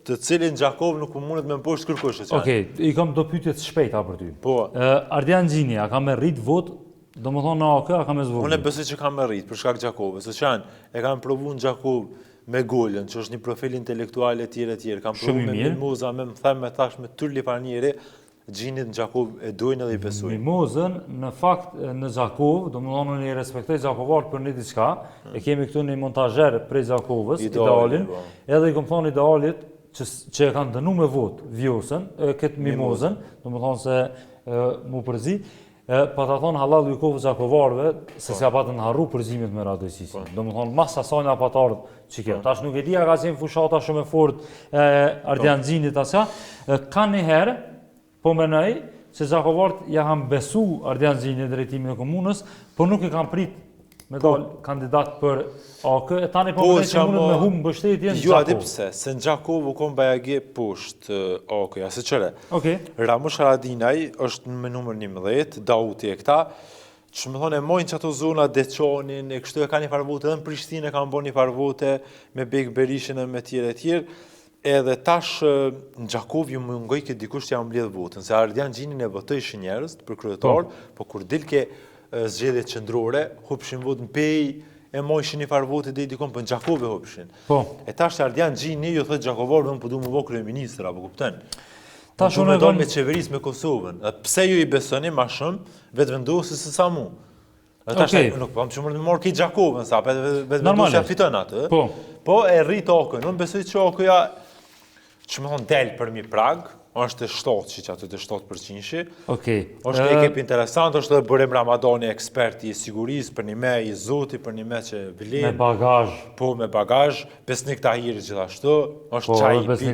të cilin Gjakov nuk mundet me mposhtë kërkush e qanë. Okej, i kam do pyetje të shpejta për ty. Po. Ardian Xhini, a ka me rrit vot, do më thonë në AK, a ka me zvotë? Unë e besoj që ka me rrit, për shkak Gjakovës, se qanë, e kanë provu në Gjakov me Gollën, që është një profil intelektual e tjere, kanë provu me Mimoza, me më them, me thash, me Tulli Parnieri, Xhinit në Gjakov e dojnë edhe i besojnë. Mimozën, në fakt, në Gjakov, do më thonë në i respektoj Gjakovartë për një diçka, e kemi këtu një montajer prej Gjakovës, idealin, edhe i kom thonë idealit që e kanë dënu me vot Vjosën, këtë Mimozën, do më thonë se mu përzi, pa ta thonë halal ju kovë Gjakovarëve, se s'ka patën harru përzimit me radojësisin. Do më thonë, mas asajnë apatarët që kjo. Tash nuk e dia ka qenë fushata shumë e fort Ardian Xhinit asja, ka një herë, po menoj se Gjakovarët ja kanë besu Ardian Xhinit drejtimin e komunës, po nuk e kanë prit me dalë kandidat për AK, e tani po menoj që mundet me humë mbështetjen në Gjakov. Jo, adi pse, se në Gjakov u konë bajage poshtë AK-ja, se qëre. Ramush Haradinaj është me numër 11, Dauti e këta, që më thonë e mojnë që ato zona Deçonin, e kështu e ka një farvote, edhe në Prishtinë e ka bo një farvote me Bek Berishën e me tjere tjere, edhe tash në Gjakov ju më ngoj këtë dikush që ja mbledh votën, se Ardian Xhinin e votojshë njerëz për kryetar, po kur dilke zgjedhjet qendrore, hupshin vot në pej, e mojshin një farë vote dhe i dikon, për në Gjakov e hupshin. E tash që Ardian Xhini ju thët Gjakovarë, unë përdu më vo kryeministër, apo kupten. Tash unë e donë me qeveris me Kosovën. Pse ju i besoni ma shumë, vetë vendosi se sa mu. Tash nuk pëmë që mërë me morë ki Gjakovën, sa, vetë vendosi a fiton atë. Po e rritë okën, unë besoj që okëja, që më thonë delë për mi prag, është e 7 që aty të 7%. është një ekip interesant, është dhe Bërem Ramadani eksperti i sigurisë, për një me i zoti, për një me që vlen. Me bagaj. Po, me bagaj. Besnik Tahiri gjithashtu, është qaj i pi.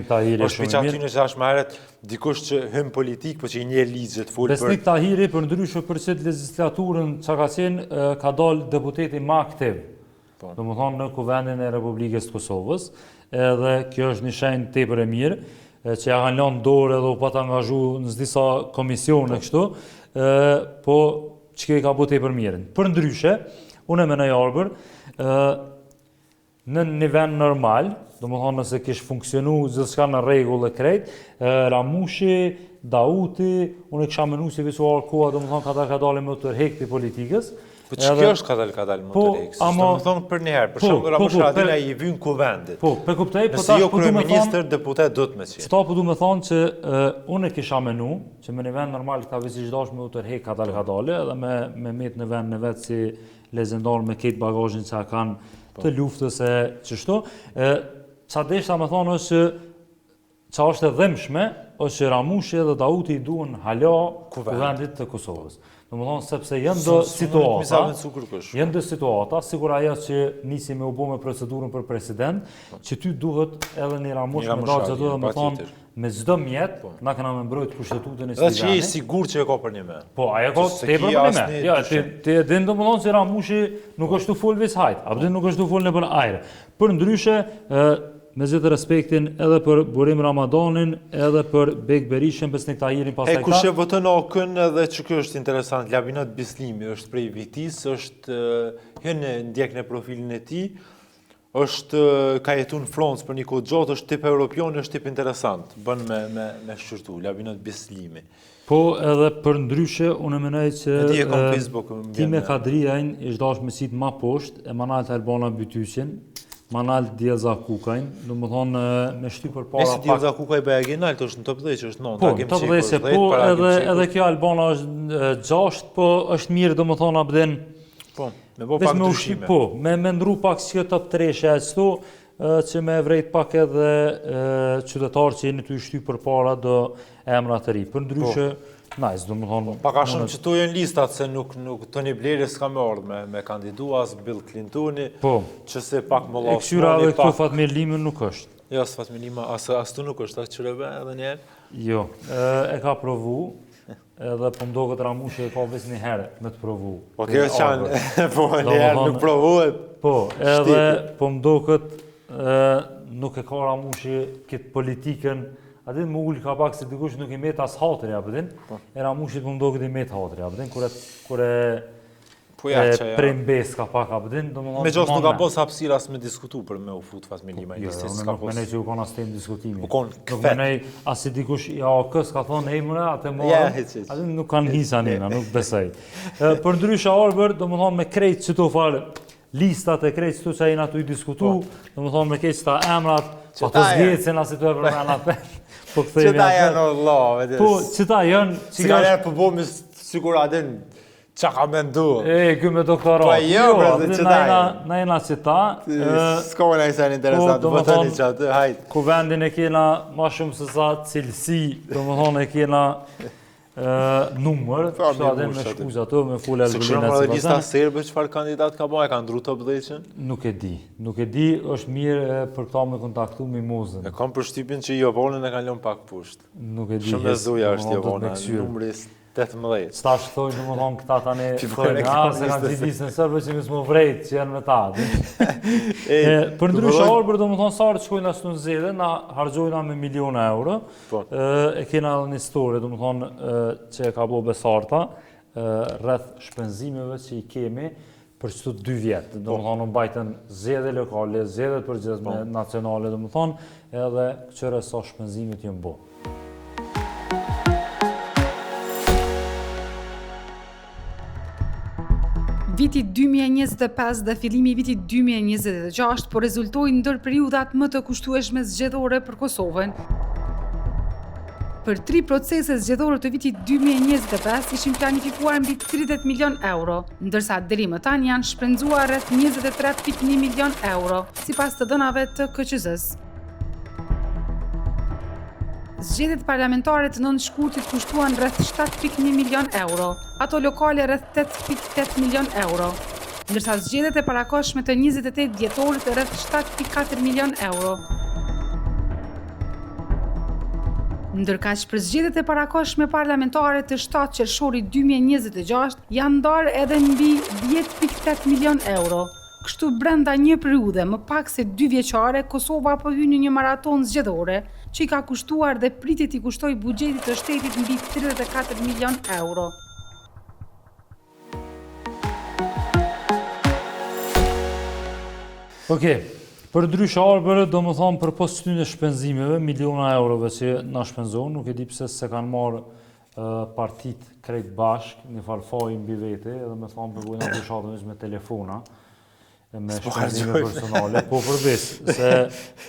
është piqa ty në gjithashtu maheret, dikush që hëm politik, po që i një ligjet full për... Besnik Tahiri, për ndryshë për qëtë legislaturën që ka qenë, ka dalë deputeti ma aktiv. Do më thonë në kuvendin e Republikës të Kosovës, edhe kjo është një shenjë tepër e mirë, që ja kanë lënë dorë edhe u pat angazhu në disa komisione kështu, po që kjo i ka bëte për mirën. Për ndryshe, unë e menoj Arbër, në një vend normal, do më thonë nëse kishë funksionu gjithçka në rregull e krejt, Ramushi, Dauti, unë e kisha menu si visuar koha, do më thonë ka dalë me të tërhek të politikës, Po që kjo është kadal Monterix? ama- Do të thonë për një herë, për Po, shembull Ramush po, Haradinaj per- i vyn kuvendit. Po, pe kuptoj, po Nëse tash jo po du me thonë, kryeministër, deputet do të me qenë. Qëta po du me thonë që unë e kisha menu, që me një vend normal këta visi qdash me u tërhek kadale, edhe me met në vend në vetë si lezendar me ketë bagajin që a kanë të luftës e qështu. Qa deshta me thonë është që qa është e dhemshme, është që Ramushi dhe Dauti i duen hala kuvendit të Kosovës. Në më thonë, sepse jenë do situata, sigur ajo që nisi me u bo me procedurën për president, që ty duhet edhe një Ramush me dalë që duhet me thonë, me zdo mjetë, na këna me mbrojt kushtetutën e Dhe që je Stivani. sigur që e ka për një me. Po, ajo ka Se te ki për një me. asnjë Ja, dyshim. ti e din do më thonë që Ramushi nuk është të full vis hajt, apo nuk është të full në për ajre. Për ndryshe, me gjithë respektin edhe për Burim Ramadanin, edhe për Bek Berishën, Besnik Tahirin, pas E kush e votën okën edhe që kjo është interesant, Labinot Bislimi është prej Vitis, është hënë ndjek në profilin e ti, është ka jetu në Flons për një kohë gjatë, është tip europion, është tip interesant, bën me shqyrtu, Labinot Bislimi. Po edhe për ndryshe, unë e menaj që E di e kam Facebook, më ti me vjen. Kadriajn ishtë dash me sitë ma poshtë, e manal të Albana Bytyqin, manal Djelza Kukajn, do më thonë me shty për para Nësi Djelza Kuka i bëja genalt, është në top 10 që është 9, Po, të vdhese, po, edhe kjo Albana është 6, po është mirë, do më thonë, abdin, Po, me bo veç pak me ushti, ndryshime. po, me ndru pak që top 3 e qëtu, që me vrejt pak edhe qytetarë që jeni të ishty për para do emra të ri. Për ndryshe, nice, do më thonë... Paka shumë që tu jenë listat se nuk Tony Blairi s'ka me ardhë me kandidu as Bill Clintoni, Po, që se pak më e kësyra edhe këtu Fatmir Limi nuk është. Jo, së Fatmir Lima, as tu nuk është, as qërëve edhe njerë. Jo, e ka provu, edhe po mdo këtë Ramushi e ka ves një herë me të provu. Po kjo qanë, po Do më njerë thonë- nuk provohet. Po, edhe po mdo këtë nuk e ka Ramushi këtë politikën, atin më ullë ka pak se dikush nuk i met as hatëri, apëtin, e Ramushit po mdo këtë i met hatëri, apëtin, kur e Po ja që ja. prembes ka pak, apëtin, do më thonë... Me gjos nuk ka pos hapsira as me diskutu për me u fut Fatmir Lima i Jo, listit, unë s'ka nuk pos. menoj që u konë as tem diskutimi. U konë Nuk këthet. menoj as si dikush ja o kës ka thonë ej mëre, atë Ja, morën, hiç. atë nuk kanë hisa nina, nuk besoj. Për ndryshe Arbër, do më thonë me krejt që tu falë, listat e krejt që tu që ajna tu i diskutu, do më thonë me krejt që ta emrat, pa të zgjecin as i tu e përmena për, po këthejmi Që ta atë. janë Allah, vedes. Po, që ta janë, Si ka njerë përbomi sigur adin qa ka mendu. e, ky me doktorat. Po, jo, bre, që ta janë. Na jena që ta, S'ka me nëjse janë interesant, do më vëtëni thonë- që atë, hajt. ku vendin e kena ma shumë se sa cilësi, do më thonë e kena numër, Pa, që mirë, adem me mush, atë. shkuz ato, me full Se kështu Elbulina në si edhe lista pasen. serbe qëfar kandidat ka ba, e ka ndru top 10-ën? Nuk e di, është mirë për këta me kontaktu Mimozën. E kam përshtypin që Jovonën e kanë lënë pak pusht. Nuk e di. Shumë e zuja është do të Jovona, me ksyr. numri 18. Stash thojnë, do më thonë, këta tani, Fillojnë e se kanë kanë listës. gjithisë në sërbë që misë më vrejt, që janë me ta. Për ndryshe vëllai- Arbër, do më thonë, sarë të shkojnë ashtu në zede, na hargjojna me miliona euro. Po. E kena edhe një story, do më thonë, që e ka bo besarta, rreth shpenzimeve që i kemi për qëtu 2 vjetë. Do më thonë, në bajten zede lokale, zede përgjithme nacionale, do më thonë, edhe këqëre sa shpenzimit jënë bo. Viti 2025 dhe fillimi i vitit 2026 po rezultojnë ndër periudat më të kushtueshme zgjedhore për Kosovën. Për 3 procese zgjedhore të vitit 2025 ishin planifikuar mbi 30 milion euro, ndërsa deri më tani janë shpenzuar rreth 23.1 milion euro, sipas të dhënave të KQZ-s. Zgjedhjet parlamentare të 9 shkurtit kushtuan rreth 7.1 milion euro, ato lokale rreth 8.8 milion euro, ndërsa zgjedhjet e parakoshme të 28 dhjetorit rreth 7.4 milion euro. Ndërkaq për zgjedhjet e parakoshme parlamentare të 7 qershori 2026 janë ndarë edhe mbi 10.8 milion euro. Kështu brenda një periudhe më pak se 2 vjeçare, Kosova po hyn në një maraton zgjedhore që i ka kushtuar dhe pritet i kushtoj buxhetit të shtetit mbi 34 milion euro. Okej, për ndryshe Arbër, do më thonë për post qëtyn e shpenzimeve, miliona eurove që na shpenzohen, nuk e di pse se kanë marë partit krejt bashk, një falfaj mbi vete, edhe me thonë përgojnë ambushatën me telefona, me shpenzime personale, po përbis, se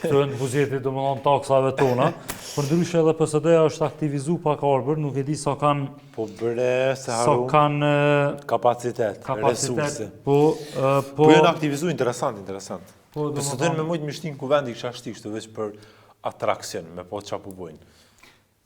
të në buzjetit do më thonë taksave tona, për ndryshe edhe PSD-a është aktivizu pak arbër, nuk e di sa kanë... Po bre, se haru kapacitet, resurse. Po janë aktivizu, interesant. PSD-në me mujtë mishtin kuvendi kësha shtikë, veç për atraksion, me po qa pu bojnë.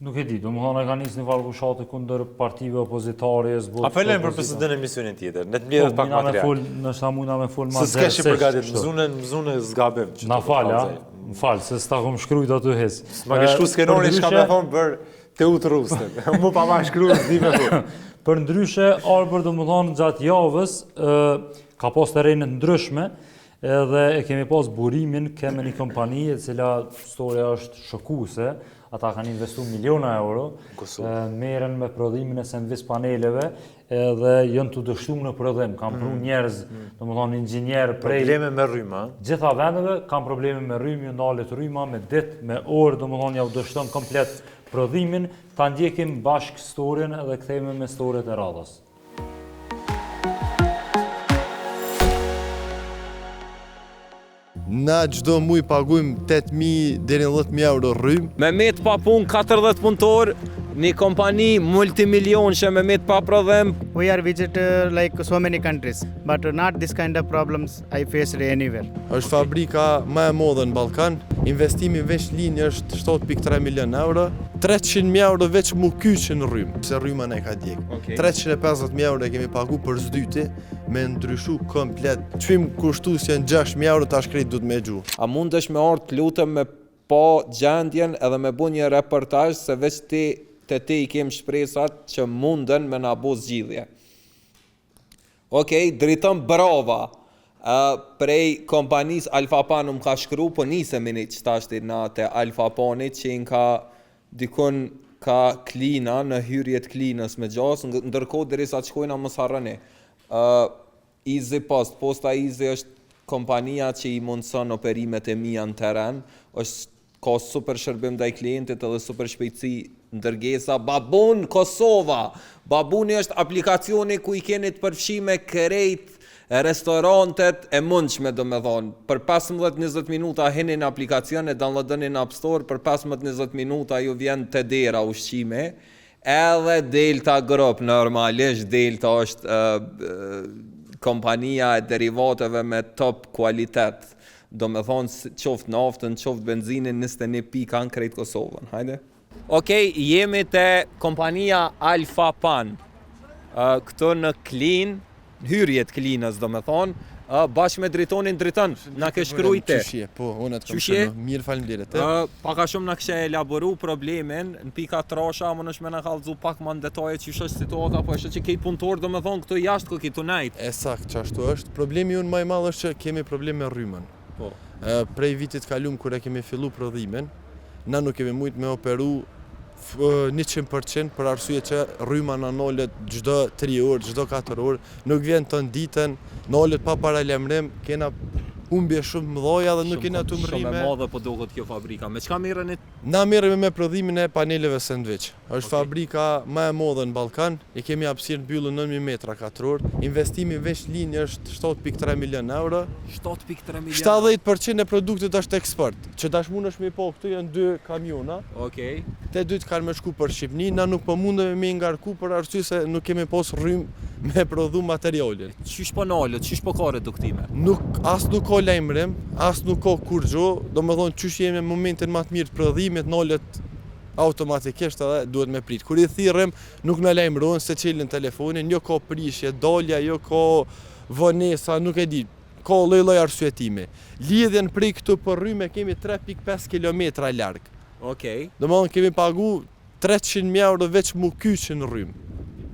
Nuk e di, do më thonë e ka njësë një valgushate kundër partive opozitare, zbotë... Apelem për PSD në emisionin tjetër, në të mbjedhet pak material. Nështë ta mujna me full ma se s'kesh i përgatit, mëzune zgabim. Na falja, më falë, se s'ta kom shkrujt aty hez. Ma ke shku skenori shka me thonë për te utë rustën. Mu pa ma shkrujt, di me thonë. Për ndryshe, arbër do më thonë gjatë javës, ka pas të rejnë ndryshme, edhe e kemi pas burimin, keme një kompani, e cila storja është shokuse, ata kanë investu miliona euro, meren me prodhimin e sandwich paneleve, edhe jënë të dështu në prodhim, kam pru njerëz, do më thonë inxinjerë prej... Probleme me rryma? Gjitha vendeve, kam probleme me rrymë, ju ndalet rryma, me dit, me orë, do më thonë ja u dështon komplet prodhimin, ta ndjekim bashkë storjen edhe kthejme me storjet e radhës. Na gjdo muj pagujmë 8.000 deri në 10.000 euro rrymë. Me met pa pun 40 punëtor, një kompani multimilion që me met pa prodhem. We are visit like so many countries, but not this kind of problems I faced anywhere. Është fabrika më e modhe në Ballkan, investimi veç linjë është 7.3 milion euro, 300.000 euro veç mu kyqë në rrymë, se rryma ne ka djekë. 350.000 euro e kemi pagu për zdyti, me ndryshu komplet. Qfim kushtu si janë 6.000 euro, ta shkrejt du të me gju. A mundesh me ardh të lutëm me po gjendjen edhe me bu një reportazh se veç ti i kem shpresat që munden me na bo zgjidhje. Okej, dritëm brava. Prej kompanis Alfapan më ka shkru, po nisemi një qëtashti na të Alfapanit që në ka dikun ka klina në hyrjet klinës me gjas, ndërkohë derisa të shkojna mos harrëni. Easy Posta Easy është kompania që i mundëson operimet e mia në teren, ka super shërbim ndaj klientit edhe super shpejtësi ndërgesa. Babun Kosova, Babuni është aplikacioni ku i keni të përfshime krejt restorantet e mundshme, do me thonë. Për 15-20 minuta hini në aplikacion e downloadoni në App Store, për 15-20 minuta ju vjen të dera ushqime, edhe Delta Group, normalisht Delta është kompania e derivateve me top kualitet. Do me thonë qoftë naftën, qoftë benzinin, 21 pika në krejt Kosovën. Hajde. Okej, jemi të kompania Alfa Pan. Këto në klin, hyrjet klinës, do me thonë, bashkë me dritonin dritën, na ke shkrujte. Qyshje, po, unë të kom shërë, mirë falimderit. Paka shumë na kështë elaboru problemin, në pika trasha, më nëshme na kalëzu pak më në detaje që është situata, po është që kejtë punëtor, do me thonë, këto jashtë ko kitu najtë. E sakt që ashtu është. Problemi unë maj madhë është që kemi probleme me rrymën. Prej vitit kalum, kër e kemi fillu prodhimin, na nuk kemi mujtë me operu 100% për arsye që rryma në nollet gjdo 3 orë, gjdo 4 orë, nuk vjen të nditën, nollet pa paralemrim, kena humbje shumë mëdhoja dhe nuk kena të mërime. Shumë e madhe po dohet kjo fabrika. Me çka merreni? Na merremi me prodhimin e paneleve sandwich. Është fabrika më e madhe në Ballkan, i kemi hapësirë mbyllur 9000 metra katror. Investimi veç linjë është 7.3 milion euro. 7.3 milion. 70% e produktit është eksport. Që tash mundesh me po, këtu janë 2 kamiona. Okej. Te dytë kanë me shku për Shqipni, na nuk po mundemi me ngarku për arsye se nuk kemi pas rrymë me prodhu materialin. Qysh po nalët, qysh po ka reduktime? Nuk ka lajmërim, as nuk ka kur gjo, do me thonë qysh jemi në momentin më të mirë të prodhimit, nalët automatikisht edhe duhet me prit. Kur i thirrem, nuk na lajmërohen se çelin telefonin, jo ka prishje, dalja, jo ka vonesa, nuk e di. Ka lloj-lloj arsyetimi. Lidhjen prej këtu për rrymë kemi 3.5 km larg. Okej. Do me thonë kemi pagu 300.000 euro veç mu kyçin rrymë.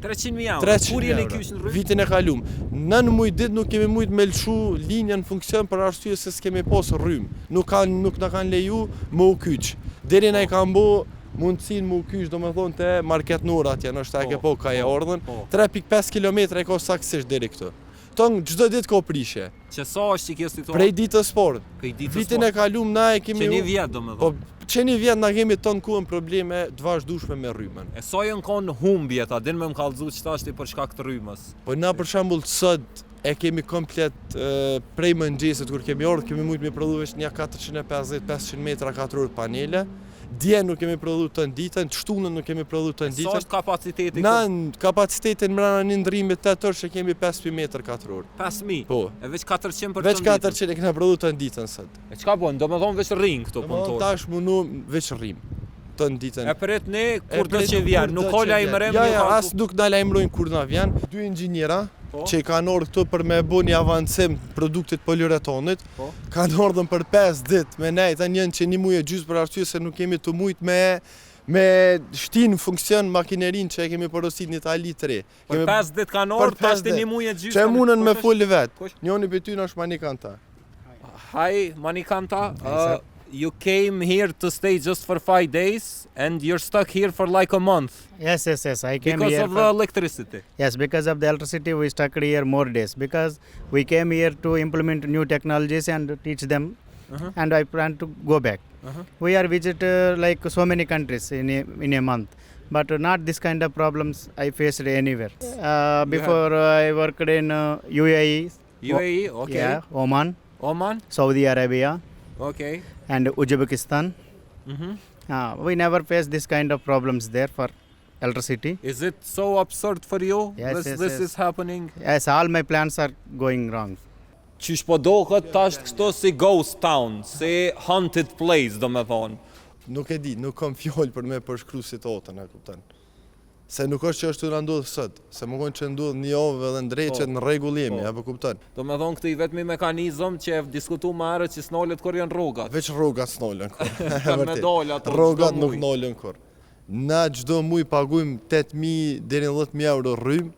300.000 euro. Kur jeni kyç në rrymë? Vitin e kalum. Në mujt dit nuk kemi mujt me lëshu linja në funksion për arsye se s'kemi pas rrymë. Nuk na kanë leju më u kyç. Deri na i kanë bo mundësin më u kyç, do me thonë të Market Nur atje, nështë e ke po ka e ardhën. 3.5 km e ka saksisht deri këtu. Tonë gjdo dit ka prishje. Që sa është që kjo situatë? Prej ditës sport. Prej ditës sport. Vitin e kalum na e kemi... Që një vjetë, do me thonë. qeni vjet na kemi ton kohën probleme të vazhdueshme me rrymën. E sa janë kanë humbje ta, din me më kallëzu ç'ta është për shkak të rrymës. Po na për shembull sot e kemi komplet prej mëngjesit kur kemi ardhur, kemi mujt me prodhu veç një 450-500 metra katror panele. Dje nuk kemi prodhu të ditën, shtunën nuk kemi prodhu të Sa ditën. është kapaciteti? Na në kapacitetin mbrana një ndrrimit 8 orë që kemi 5.000 metër katror. 5000. Po. E veç 400 për Veç 400 e kena prodhu të ditën sot. E çka bën? Domethënë veç rrin këto punëtorë. Tash munu veç rrim të ditën. E pret ne kur do pret që vjen, kur nuk do ka që vjen. lajmërim. Ja, as nuk na lajmërojnë kur na vjen. 2 inxhiniera që kanë ardhur këtu për me bë një avancim produktit poliuretonit. Kanë ardhur për 5 ditë me ne, tani janë që një muaj e gjysmë për arsye se nuk kemi të mujt me shtin funksion makinerinë që e kemi porosit në Itali 3. Për 5 ditë kanë ardhur, tash një muaj e gjysmë. Që munën me fol vet. Njëri prej tyre është Manikanta. Hi, Manikanta. You came here to stay just for 5 days and you're stuck here for like a month Yes. I came because here of the electricity. Yes, because of the electricity we stuck here more days because we came here to implement new technologies and teach them and I plan to go back. We are visit like so many countries in a month, but not this kind of problems I faced anywhere. Before I worked in UAE, okay. yeah, Oman, Saudi Arabia, Okay. and Uzbekistan. We never faced this kind of problems there for electricity. Is it so absurd for you? Yes, This is happening. Yes, all my plans are going wrong. Qysh po dohet tash këto si ghost town, si haunted place, do me thonë. Nuk e di, nuk kam fjallë për me përshkru situatën, e kupton. Se nuk është që është të në ndodhë sot, se më konë që ndodhë një ovë dhe ndrejqet në regull jemi, e për kupton. Do me thonë këtë i vetëmi mekanizm që e diskutu më arë që s'nollet kur janë rrogat. Veç rrogat s'nollën kur. Kanë me dollë ato Rrogat çdo nuk muj. nollën kur. Na çdo muj pagujmë 8.000 deri në 10.000 euro rrymë,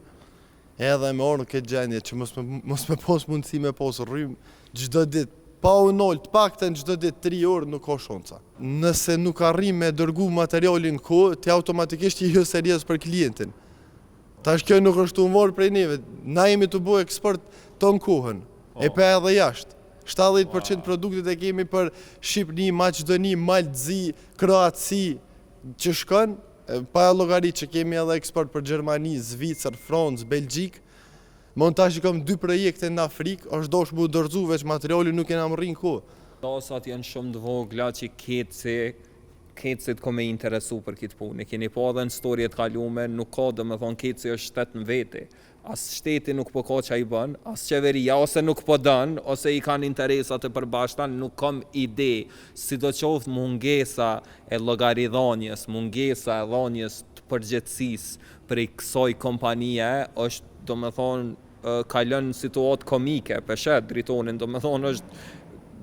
edhe me orë këtë gjendje që mos me pos mundësi me pos rrymë çdo ditë. Pa u nol, të paktën çdo ditë 3 orë nuk ka shonca. Nëse nuk arrim me dërgu materialin kohë, ti automatikisht je jo serioz për klientin. Tash kjo nuk është të umor prej neve. Na jemi të bëjë eksport ton kohën. E pa edhe jashtë. 70% produktet e kemi për Shqipëri, Maqedoni, Maltzi, Kroaci që shkon, pa llogarit që kemi edhe eksport për Gjermani, Zvicër, Francë, Belgjik. Montash i kam 2 projekte në Afrikë, është dosh mu dërzu veç materiali nuk kena më rrinë kohë. Tasat janë shumë të vogla që kecit ko me interesu për këtë punë. Keni po edhe në storjet kalume, nuk ka dhe me thonë keci është shtet në vete. As shteti nuk po ka që i bën, as qeveria ose nuk po dën, ose i kanë interesat e përbashkëta, nuk kam ide. Si do qoftë mungesa e llogaridhënies, mungesa e dhënies të përgjegjësisë për kësaj kompanie është do me thonë kalon situatë komike, peshet dritonin, do me thonë është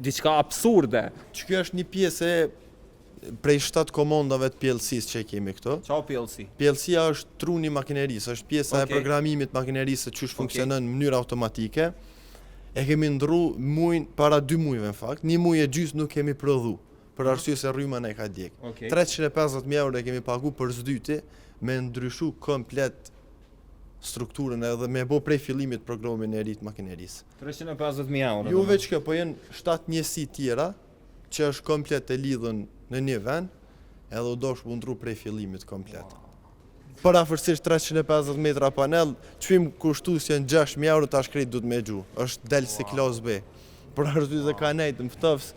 diçka absurde. Që kjo është një pjesë e prej 7 komandave të PLC-s që kemi këto. Qa PLC? PLC-a është truni makinerisë, është pjesa e programimit makinerisë që funksionon në mënyrë automatike. E kemi ndru para 2 muajve në fakt, 1 muaj e gjysmë nuk kemi prodhu, për arsye se rryma ne ka djeg. 350.000 euro e kemi pagu për zdyti, me ndryshu komplet strukturën edhe me bo prej fillimit programin e ri të makinerisë. 350.000 euro. Jo veç kjo, po jenë 7 njësi tjera që është komplet e lidhën në një vend, edhe u dosh mundru prej fillimit komplet. Për afërsisht 350 metra panel, çmim kushtues janë 6.000 euro, tash krejt du të me gju. Është del si klas B. Për arsye se ka nejtë në ftofs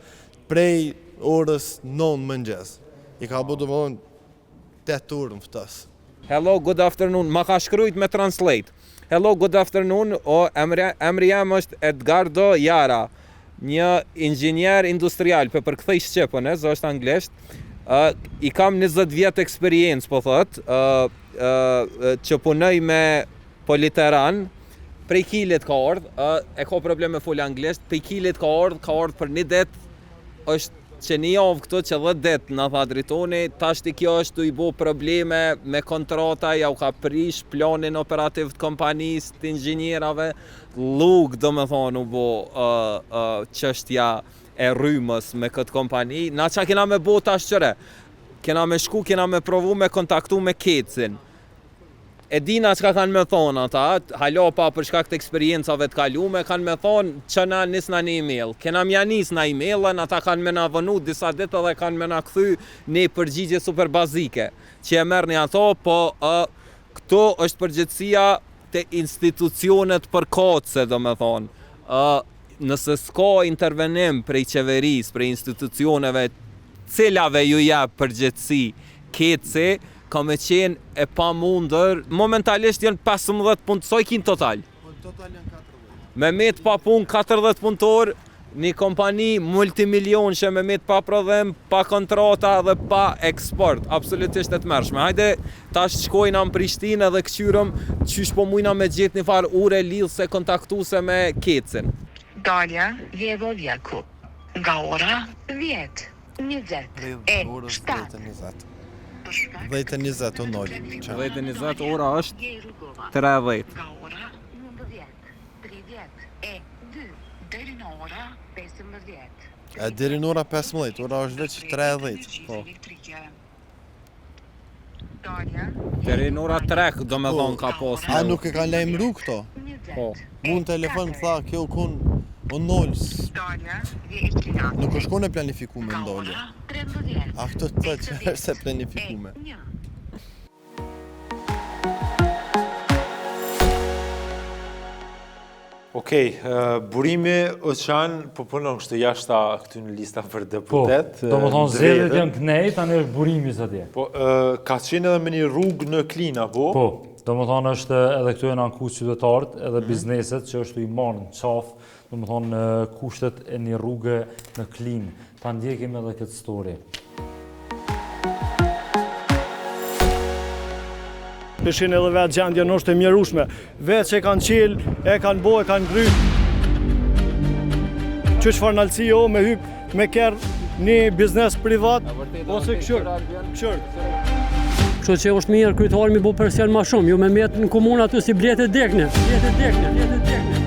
prej orës 9 mëngjes. I ka bu domethënë 8 orë në ftofs. Hello, good afternoon. Ma ka shkrujt me translate. Hello, good afternoon. Emri jam është Edgardo Jara, një inxhinier industrial, për këthej Shqipën, është anglisht. I kam 20 vjetë eksperiencë, po thot, që punoj me Politeran, prej kilit ka ardhë, e ka probleme full anglisht, prej kilit ka ardhë për një det, është që një javë këto që 10 det në tha dritoni, tashti kjo është të i bo probleme me kontrata, ja u ka prish planin operativ të kompanisë, të inxhinierave, luk do me thonë u bo qështja e rrymës me këtë kompani. Na qa kena me bo tash qëre? Kena me shku, kena me provu me kontaktu me kecin. e dina çka kanë me thonë ata, halo pa për shkak të eksperiencave të kalume, kanë me thonë që na nisna një email. Kena mja nis në emailën, ata kanë me na vënu disa ditë dhe kanë me na kthy një përgjigje super bazike, që e merrni ato, po këto është përgjegjësia të institucionet përkohëse, domethënë. Nëse s'ka intervenim prej qeverisë, prej institucioneve, cilave ju jep përgjegjësi keci, ka me qenë e pa mundër, momentalisht janë 15 punësoj kin total. Total janë 40. Me met pa punë 40 punëtor, një kompani multimilion që me met pa prodhim, pa kontrata dhe pa eksport, absolutisht e të mërshme. Hajde, tash shkojna në Prishtinë dhe këqyrëm, qysh po mujna me gjetë një farë ure lidhse kontaktuse me kecin. Dalja Vjedovjeku, nga ora 10, 20, e 7. 10:20 o 0. 10:20 ora është 30. Nga ora 19, 30, e 2, deri në ora 15. E deri në ora 15, ora është veç 30. Po. Dalja Deri në ora 3, do me thonë ka posë. A nuk e kanë lajmëru këto? Po. Mu në telefon më tha, kjo kun o 0. Dalja Vjedovjeku. Nuk është kone planifikume Nga ndolje. ora 13. A këto të thë që është se planifikume. Okej, burimi Oçan po punon kështu jashta këtu në lista për deputet. Do më thonë zedhet janë kënej, tani është burimi së atje. Po, ka qenë edhe me një rrugë në Klinë, apo? Po, do më thonë është edhe këtu e në anku qytetarët, edhe bizneset që është i marë në qafë, do më thonë kushtet e një rrugë në Klinë. Ta ndjekim edhe këtë story. Peshin edhe vetë gjendja në është e mjerushme. Vetë që e kanë qelë, e kanë bo, e kanë gry. Që çfarë nalësi jo me hyp me kerë një biznes privat, ose këshër. Kështu që është mirë kryetari mi bu presion ma shumë, ju me metë në komunë aty si blete dekne.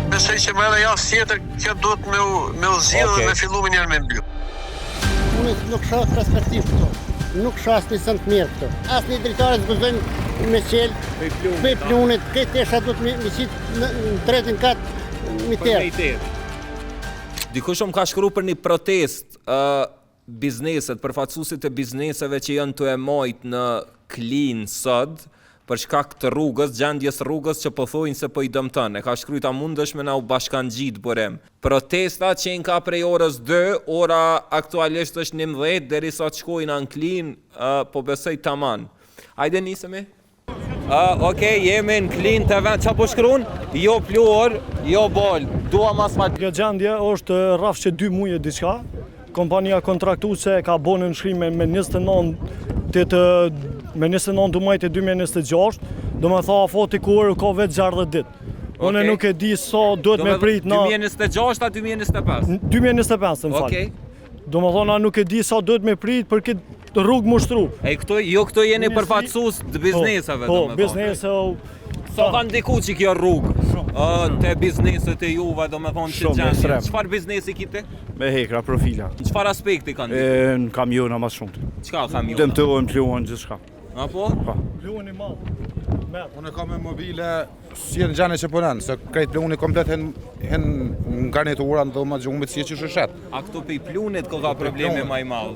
Besoj që më edhe jasë tjetër që duhet me u zhjithë dhe me fillu me njerë me mbyllë. Unë nuk shoh perspektiv këto, nuk shoh asë një sënë të mirë këto. Asë një dritare zguzojnë me qelë, bëj plunit, këtë tesha duhet me qitë në tretin katë mi tërë. Dikush më ka shkru për një protest bizneset, përfaqësuesit e bizneseve që janë të e majtë në Klinë sot, për shkak të rrugës, gjendjes rrugës që po thojnë se po i dëmton. E ka shkruajt a mundesh me na u bashkangjit burim. Protesta që ka prej orës 2, ora aktualisht është 11, derisa të shkojnë në Klinë, po besoj taman. Hajde nisemi. Okej, jemi në Klinë të vend, qa po shkruan? Jo pluor, jo bol, dua mas ma... Kjo gjendje është rrafsh që 2 muje diçka. Kompania kontraktuese ka bonë nënshkrime me 29 të majtë 2026, do me tha afoti kur ka vetë 60 ditë. Unë nuk e di sa duhet me prit na... 2026 a 2025? 2025, më falë. Do me thona nuk e di sa duhet me prit për këtë rrugë mushtru. E këto jeni përfaqësues të bizneseve, do me thonë. Po, biznese... Sa ka ndiku që kjo rrugë të bizneset e juve, do me thonë që gjendje? Qëfar biznesi kite? Me hekra, profila. Në qëfar aspekti kanë ndiku? Në kamiona mas shumë. Qëka kamiona? Dëmtojnë, pluon, gjithë shka. Apo? Pluon i madhë. Unë kam me mobile, si e në gjane që përnen, se krejt pluni komplet hen në garnitura në dhëma gjumbit si e që shushet. A këto pe i plunit ka probleme ma i malë?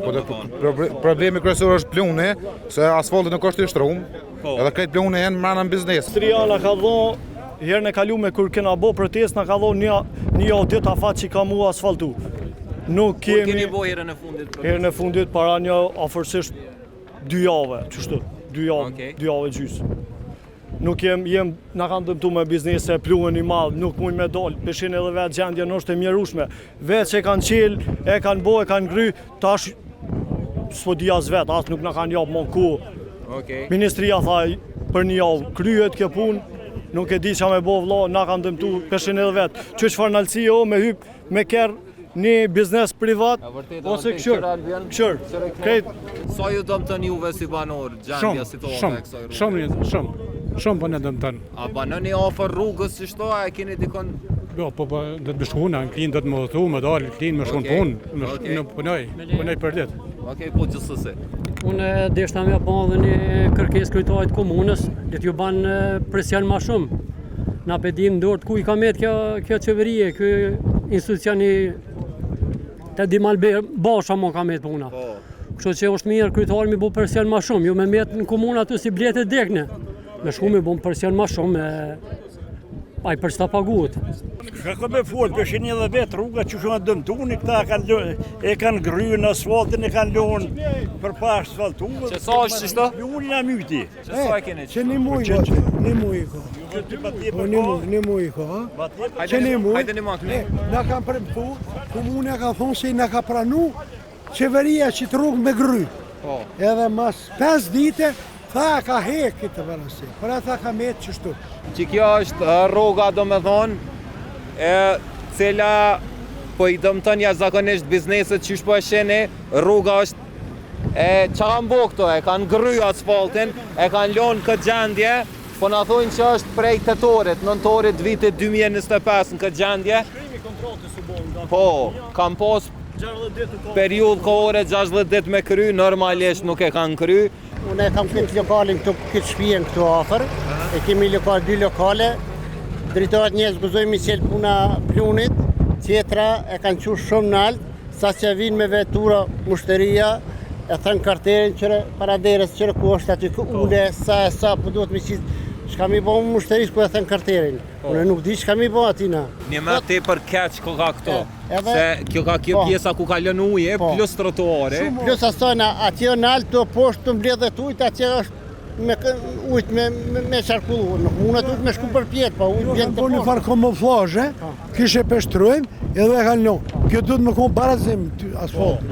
Problemi kërësor është pluni, se asfaltin nuk është i shtrum, edhe krejt pluni hen mrena në biznes. Triana ka dhonë, herën e kalume kur kena bo protest, na ka dhonë një audit afat që ka mu asfaltu. Nuk kemi... Kur keni bo herën e fundit protest? Herën e fundit para një afërsisht 2 jave, qështu, 2 jave gjysë. Nuk na kanë dëmtu me biznese, pluhen i madhë, nuk mujnë me dollë, peshin edhe vetë gjendje në është e mjerushme. Vetë që e kanë qelë, e kanë bo, e kanë gry, tash s'po di as vetë, asë nuk na kanë japë mon ku. Ministria tha për një javë, kryet kjo punë, nuk e di qa me bo vla, na kanë dëmtu, peshin edhe vetë. Që çfarë nalësi jo, me hyp, me kerë, një biznes privat, ose këshër, krejt. Sa ju dëmëtën juve si banor, gjendja situata e kësaj rrugë? Shumë po në dëmëtën. A banoni ofër rrugës si shto, a e keni dikon? Jo, po dhe të bëshkuna, në Klinë dhe të më dhëtu, me dalë, Klinë me shumë punë, në punoj për ditë. Okej, po gjithësësi. Unë deshta me pa dhe një kërkes kryetarit komunës, le t'ju ban presion ma shumë. Na pedim ndort ku i ka met kjo qeverie, kjo institucioni të Dimalber Basha mo ka met puna. Kështu që është mirë kryetari mi bu presion ma shumë, ju me met në komunë aty si bletë e dekne. Me shku me bu presion ma shumë, aj për s'ta paguhet. Ka me folë, përshin edhe vetë rruga që shumë dëmtuni, këta e kanë gry në asfaltin, e kanë lonë për pa asfaltu. Që sa është qishto? Unë nga myti. Që sa e keni? Që një muj ka. Një muj ka. Që një muj. Hajde një makni. Na kanë premtu, komuna ka thonë se na ka pranu qeveria që të rrugë me gry. Edhe mas 5 dite, tha ka hek këtë vërësi, për ata ka metë qështu. Që kjo është rruga do me thonë, cila po i dëmton jashtëzakonisht bizneset që shpo e sheni, rruga është që kanë bo këto, e kanë gry asfaltin, e kanë lonë këtë gjendje, po në thonë që është prej tetorit, nëntorit vitit 2025 në këtë gjendje. Po, kam pos periud kohore 60 dit me kry, normalisht nuk e kanë kry. Unë e kam këtë lokalin këtu, këtë shpijen këtu afer, e kemi lokal, 2 lokale, drejtorat njës gëzojmë i qelë puna plunit, tjetra e kanë qurë shumë në altë, sa që vinë me vetura mushteria, e thënë karterin qëre paraderes, qëre ku është aty kë ule, sa, po duhet me qitë, shka mi bo më mushteris ku e thënë karterin. Unë nuk di shka mi bo atina. Një më te për keq ko ka këto, se kjo ka kjo pjesa ku ka lënë uje, plus trotuare. Plus asojna, atje në altë të poshtë të mbledhet ujtë, atje është me ujtë me qarkullu. Nuk mund atë ujtë me shku për pjetë, pa ujtë vjenë të poshtë. Një farë kamuflazhe, kishe peshtrujmë, edhe e kanë lonë. Kjo duhet me konë barazim asfalt.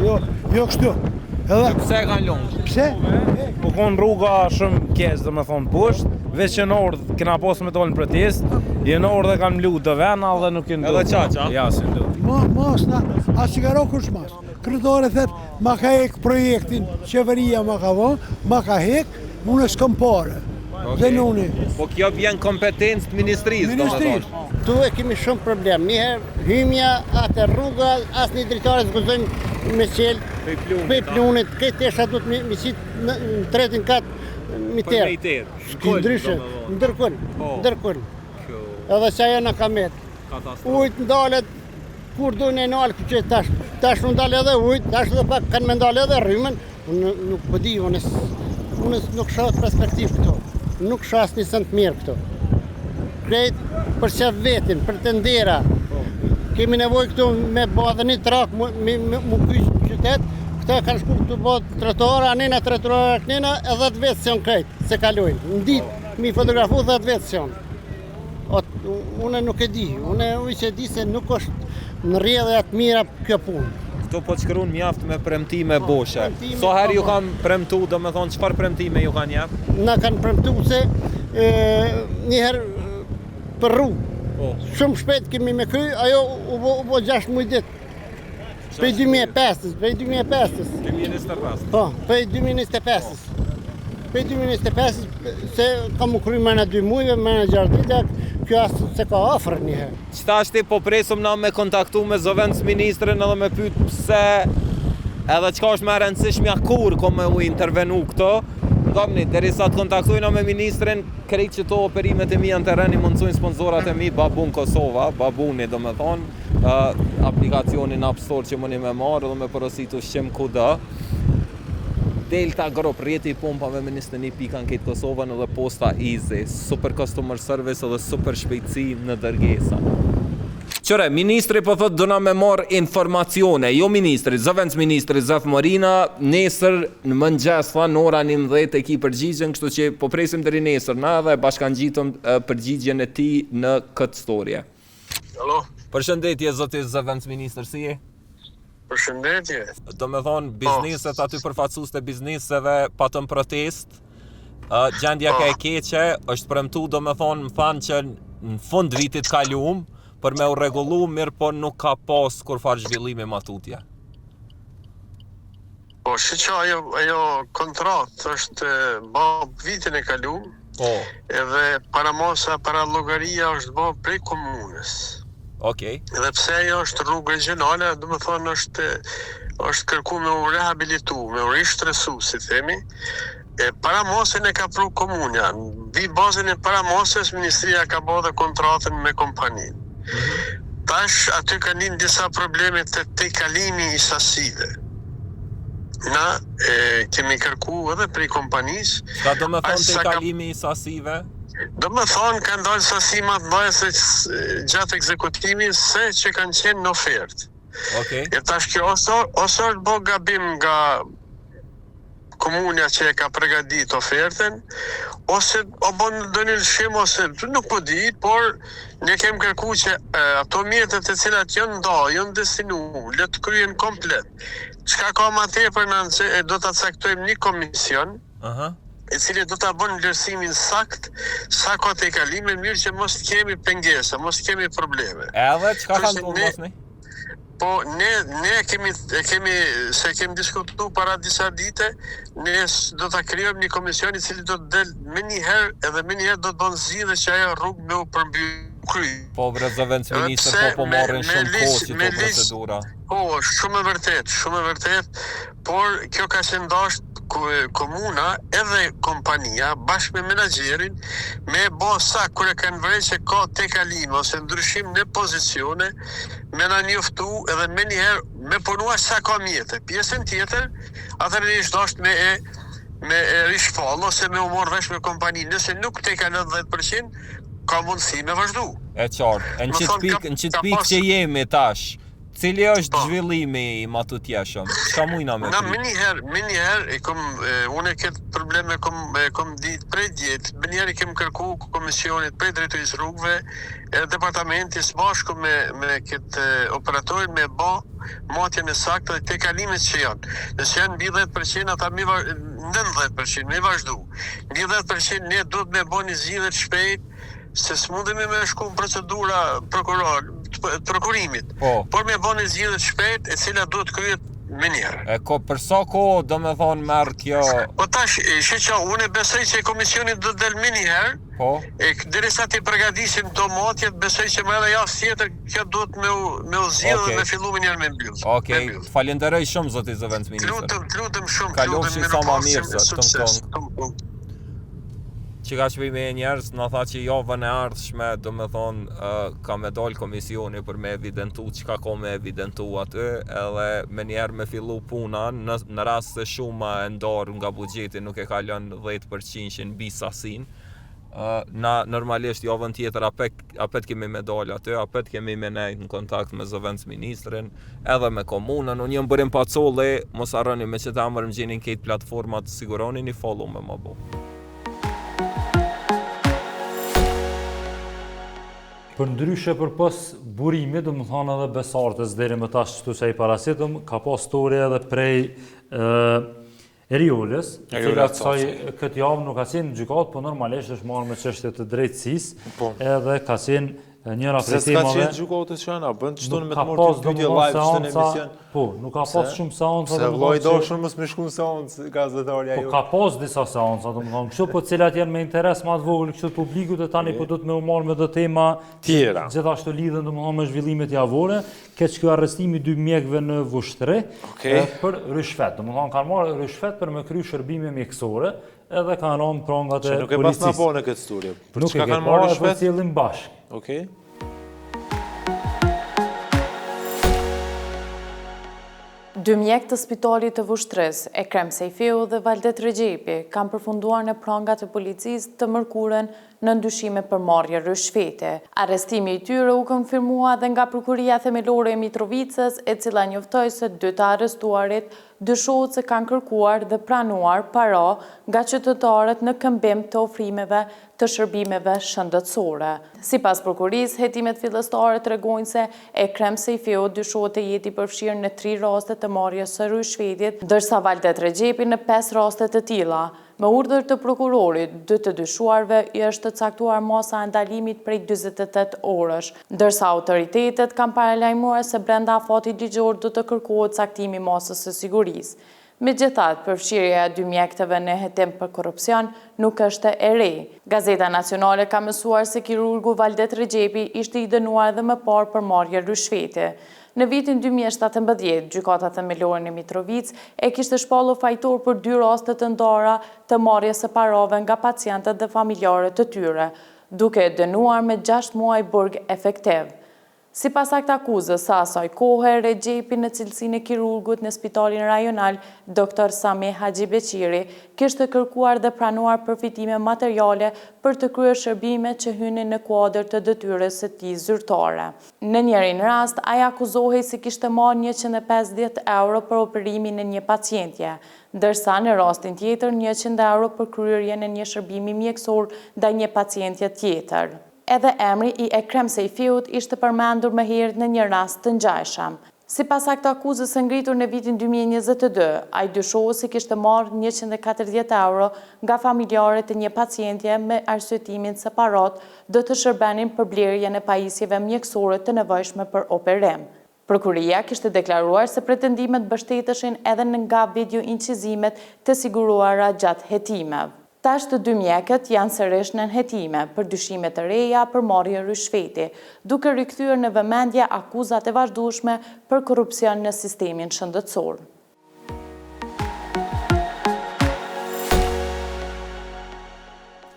Jo kështu. Pse e kanë lonë? Pse? Po konë rruga shumë keq, dhe me thonë poshtë, veç që në ordë kena posë me dollën protest, je në ordë dhe kanë mlu të vena dhe nuk i ndu. Edhe qaqa? Ja, si ndu. Mas, a që ka ro kush mas. Kryetari thet, ma ka hek projektin, qeveria ma ka vonë, ma ka hek, unë s'kam pare. Dhe nuni. Po kjo vjen kompetencë të ministrisë, do me thonë. Tu e kemi shumë problem. Njëherë, hymja, atë rruga, asë një drejtare zguzojnë me qelë, pëj plunit, këtë esha du të mi qitë në tretin katë mi terë. Ndryshë, ndërkull. Edhe që ajo në kamet. Ujtë ndalet, kur du në nalë që tash në ndalë edhe ujtë, tash dhe pak kanë me ndalë edhe rrymën. Unë nuk pëdi, unë nuk shohët perspektiv këto. Nuk shohë asë një sënë të mirë këto. Krejt për qef vetin, për të ndera. Kemi nevoj këtu me bëdhe një trak, mu kyqë qytet, këta kanë shku këtu bëdhe trotuara, anena trotuara kënena, e 10 vetë se janë krejt, se kalojnë. Në ditë, mi fotografu 10 vetë se janë. Une nuk e di, une që e di se nuk është në rrjedhe atë mira kjo punë. Këto po të shkruan mjaft me premtime boshe. So herë ju kanë premtu, do me thonë, qëfar premtime ju kanë jep? Na kanë premtu se njëherë për rrugë. Shumë shpejt kemi me kry, ajo u bo 6 muj ditë. Prej 2005, prej 2005. 2025? Po, prej 2025. Prej 2025, se kam u kry mëna 2 mujve, mëna 6 ditë, kjo asë se ka ofrë njëherë. Qëta është po presum na me kontaktu me zëvendës ministrën edhe me pytë pse edhe qka është me rëndësishmja kur ko me u intervenu këto. Domni, derisa të kontaktujna me ministrin, krejt që to operimet e mi në tereni mundësujnë sponsorat e mi, Babun Kosova, Babuni do me thonë, aplikacionin App Store që mëni me marrë dhe me përësitu shqim kuda. Delta Group, rjeti i pompave me 21.1 Kosova edhe posta easy, super customer service edhe super shpejtësi në dërgesa. Qëre, ministri po thot dëna me marrë informacione, jo ministri, zëvendës ministri Zef Marina, nesër në mëngjes, tha, në ora 11 e ki përgjigjen, kështu që po presim deri nesër na dhe bashkan gjitëm përgjigjen e ti në këtë storje. Alo? Përshëndetje, zoti zëvendës ministri, si je? Përshëndetje. Do me thonë, bizneset aty përfacus të bizneseve patën protest, gjendja ka e keqe, është premtu, do me thonë, më thanë që në fund vitit kaluam, për me u regullu, mirë po nuk ka pas kur farë zhvillime matutja. Po, që ajo kontratë është bab vitin e kalu, edhe para mosa, para llogaria është bab prej komunës. Okej. Edhe pse ajo është rrugë regionale, do me thonë është është kërku me u rehabilitu, me u rishtresu, si themi, paramosin e ka pru komunja. Mbi bazën e paramosës, Ministria ka bërë dhe kontratën me kompaninë. Tash aty ka një disa probleme të tejkalimi i sasive. Na kemi kërku edhe prej kompanisë. Çka do me thonë tejkalimi i sasive? Do me thonë kanë dalë sasi më të mëdha se gjatë ekzekutimit se që kanë qenë në ofertë. Okej. E tash kjo ose është bo gabim nga komunja që e ka përgatit ofertën, ose o bon ndonjë lëshim, ose nuk po di, por ne kem kërku që ato mjetet e cilat janë janë destinu, le të kryen komplet. Çka ka më tepër do ta caktojmë një komision, i cili do ta bën vlerësimin sakt, sa ka tejkalime, mirë që mos kemi pengesa, mos kemi probleme. Edhe çka kanë vendosni? Po ne kemi diskutuar para disa dite, ne do ta krijojmë një komision i cili do të del më një herë edhe më një herë do të bën zgjidhje që ajo rrugë me u përmbyll. Po zëvendës ministër po marrin shumë kohë si këto procedura. Po, shumë e vërtet, por kjo ka qenë dashur komuna edhe kompania bashkë me menaxherin me bo sa kur e kanë vërejtë që ka tejkalim ose ndryshim në pozicione me na njoftu edhe me njëherë me punua sa ka mjete. Pjesën tjetër atëherë është dashur me rishfall ose me u marrë vesh me kompaninë. Nëse nuk tejkalon 10%, ka mundësi me vazhdu. E qartë. Në qitë pikë që jemi tash, cili është zhvillimi i matutjeshëm? Çka mujna me kry? Më njëherë, unë e këtë probleme kom ditë prej djetë, më njëherë i kem kërku komisionit prej drejtorisë rrugëve, e departamentis bashku me këtë operatorin me bo matjen e saktë dhe tejkalimet që janë. Nëse janë mbi 10%, ata 90% me vazhdu. Mbi 10% ne duhet me bo një zgjidhje të shpejt, se s'mundemi me shku në procedura prokurimit, por me bën një zgjidhje të shpejt e cila duhet kryet me njerë. Për sa kohë do me thonë merr kjo? Po tash, unë besoj që komisioni do del më një herë, derisa ti përgatisim do matjet, besoj që më edhe javë tjetër kjo duhet me u zgjidhë dhe me fillu me njerë me mbyllë. Okej, falenderoj shumë zoti zëvendës ministër. Lutem shumë. Kalofshi sa më mirë se që ka shpimi e njerës, në tha që javën e ardhshme, do me thonë, ka me dalë komisioni për me evidentu që ka me evidentu aty, edhe me njerë me fillu puna, në rast se shuma e ndarë nga bugjeti nuk e kalon 10% mbi sasin. Na normalisht javën tjetër apet kemi me dalë aty, apet kemi me nejtë në kontakt me zëvendës ministrin, edhe me komunën, unë jëmë bërim pacolli, mos arroni me që ta mërëm gjenin këtë platformat, siguroni një follow me ma bo. Për ndryshe për pas burimit, do më thonë edhe besartës deri më tash qëtu që i parasitëm, ka pas story edhe prej Eriolës, cilat saj këtë javë nuk ka qenë në gjykatë, po normalisht është marrë me çështje të drejtësisë, edhe ka qenë njëra prej temave. Se s'ka qenë gjykatës që janë, bënd që tonë me të morë të pyetje live që të në emision. Po, nuk ka pas shumë seansa. Se vllai dashur mos me shku në seancë gazetarja ju. Po ka pas disa seansa, domethënë, kështu po të cilat janë me interes më të vogël kështu publikut e tani po do të më u marr me do tema tjera. Gjithashtu lidhen domethënë me zhvillimet javore, keq ky arrestimi 2 mjekëve në Vushtri për rishfet. Domethënë kanë marrë rishfet për me kry shërbime mjekësore, edhe kanë rënë prongat e policisë. Nuk e pas na bënë këtë studio. Për çka kanë marrë rishfet? Po cilin bashk. Okej. Dy mjekë të spitalit të Vushtris, Ekrem Sejfiu dhe Valdet Regjepi, kanë përfunduar në prangat e policisë të mërkurën në ndyshime për marrje rishfete. Arrestimi i tyre u konfirmua dhe nga prokuria themelore e Mitrovicës, e cila njoftoi se 2 të arrestuarit dyshohet se kanë kërkuar dhe pranuar para nga qytetarët në këmbim të ofrimeve të shërbimeve shëndetësore. Sipas prokurisë, hetimet fillestare tregojnë se Ekrem Sejfiu dyshohet të jetë i përfshirë në 3 raste të marrjes së rishfetit, ndërsa Valdet Regjepi në 5 raste të tilla. Me urdhër të prokurorit, 2 të dyshuarve i është të caktuar masa e ndalimit prej 48 orësh, ndërsa autoritetet kanë paralajmëruar se brenda afatit ligjor do të kërkohet caktimi masës së sigurisë. Megjithatë, përfshirja e 2 mjekteve në hetim për korrupsion nuk është e re. Gazeta Nacionale ka mësuar se kirurgu Valdet Regjepi ishte i dënuar edhe më parë për marrje rishfete. Në vitin 2017, gjykata themelore në Mitrovic e kishte shpallur fajtor për 2 raste të ndara të marrjes së parave nga pacientët dhe familjarët të tyre, duke dënuar me 6 muaj burg efektiv. Sipas aktakuzës së asaj kohe, Rexhepi në cilësinë e kirurgut në Spitalin Rajonal, Dr. Sami Haxhibeqiri, kishte kërkuar dhe pranuar përfitime materiale për të kryer shërbimet që hynin në kuadër të detyrës së tij zyrtare. Në njërin rast, ai akuzohej se kishte marrë 150 euro për operimin e një pacientje, ndërsa në rastin tjetër 100 euro për kryerjen e një shërbimi mjekësor ndaj një pacientje tjetër. Edhe emri i Ekrem Sejfiut ishte përmendur më herët në një rast të ngjashëm. Sipas aktakuzës së ngritur në vitin 2022, ai dyshohet se kishte marrë 140 euro nga familjarët e një pacientje me arsyetimin se parat do të shërbenin për blerjen e pajisjeve mjekësore të nevojshme për operim. Prokuria kishte deklaruar se pretendimet mbështeteshin edhe nga video incizimet të siguruara gjatë hetimeve. Tash të 2 mjekët janë sërish në hetime për dyshime të reja për marrje rishfeti, duke rikthyer në vëmendje akuzat e vazhdueshme për korrupsion në sistemin shëndetësor.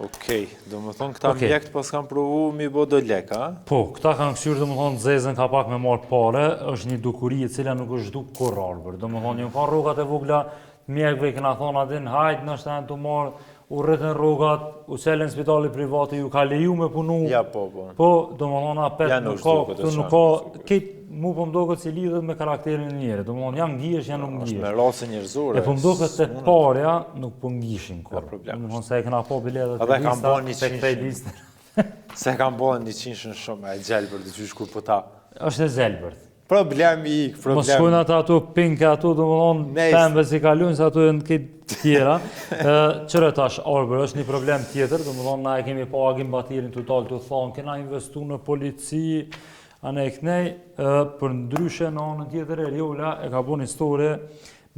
Okej, do më thonë këta mjekët pas kanë provu mi bo do lek, a? Po, këta kanë këshyrë, do më thonë, zezën ka pak me marë pare, është një dukuri e cila nuk është duk kur arbër. Do më thonë, një ka rogat e vogla, mjekëve i këna thonë adin, hajtë në shtenë të marë, u rritën rogat, u selën spitali privati, ju ka leju me punu. Ja, po. Po, do më thonë, apet nuk ka, këtë mu po mdo këtë si lidhët me karakterin e njëre. Do më thonë, janë ngjesh, janë nuk ngjesh. Me rase njërzore. E po mdo këtë të parja, nuk po ngishin kur. Do më thonë, se e këna po biletet të lista, se kam bo 100 shumë, e gjelbër të qysh kur po ta. është e zelbërt. Problemi ik, problemi. Mos shkojnë ata ato pinke ato, do më thonë, pembe si kalunë, se ato e në këtë tjera. Qërë tash, arbër, është një problem tjetër, do më thonë, na e kemi pa agim batirin total të thonë, kena investu në polici, anë e kënej, për ndryshe në anën tjetër e Riola e ka bu një historie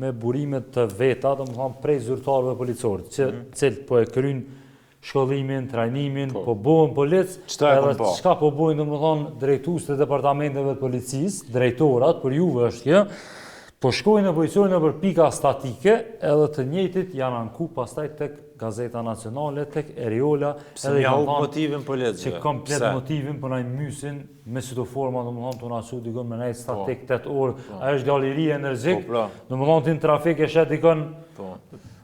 me burimet të veta, do më thonë, prej zyrtarëve policorët, që cilët po e krynë shkollimin, trajnimin, po bojnë polic, edhe qka po bojnë, do më thonë, drejtues të departamenteve të policisë, drejtorat, për juve është kjo, po shkojnë në policorën për pika statike, edhe të njëjtit janë anku pastaj tek Gazeta Nacionale, tek Eriola, edhe ja u motivin policëve. Që komplet motivin për najë mysin me si të forma, do më thonë, të nasu dikon me najtë statik 8 orë, ajo është galeri energjik, do më thonë, ti në trafik e shetë dikon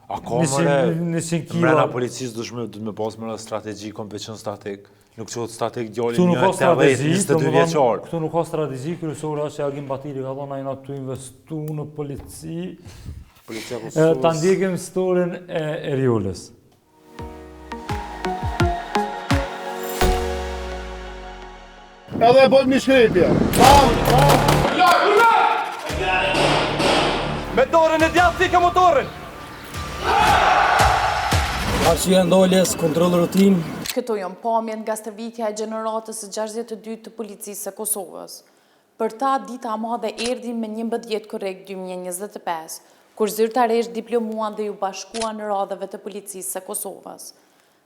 A ka mërë policisë du me pas mërë strategi kom peqen statik? Nuk qëtë statik djallin një 22 vjeqarë. Këtu nuk ka strategi, kërësore është që Agim Batiri ka thonë ajna të investu në polici. Ta ndjekim storin e Eriolës. Edhe e bojt një shkrepje. Me dorën e djathë thike motorin! Arqia ndoljes, kontrol rutin. Këto janë pamjet nga stërvitja e gjeneratës së 62 të policisë së Kosovës. Për ta, dita e madhe erdhi me 11 korrekt 2025, kur zyrtaresht diplomuan dhe ju bashkuan në radhëve të policisë së Kosovës.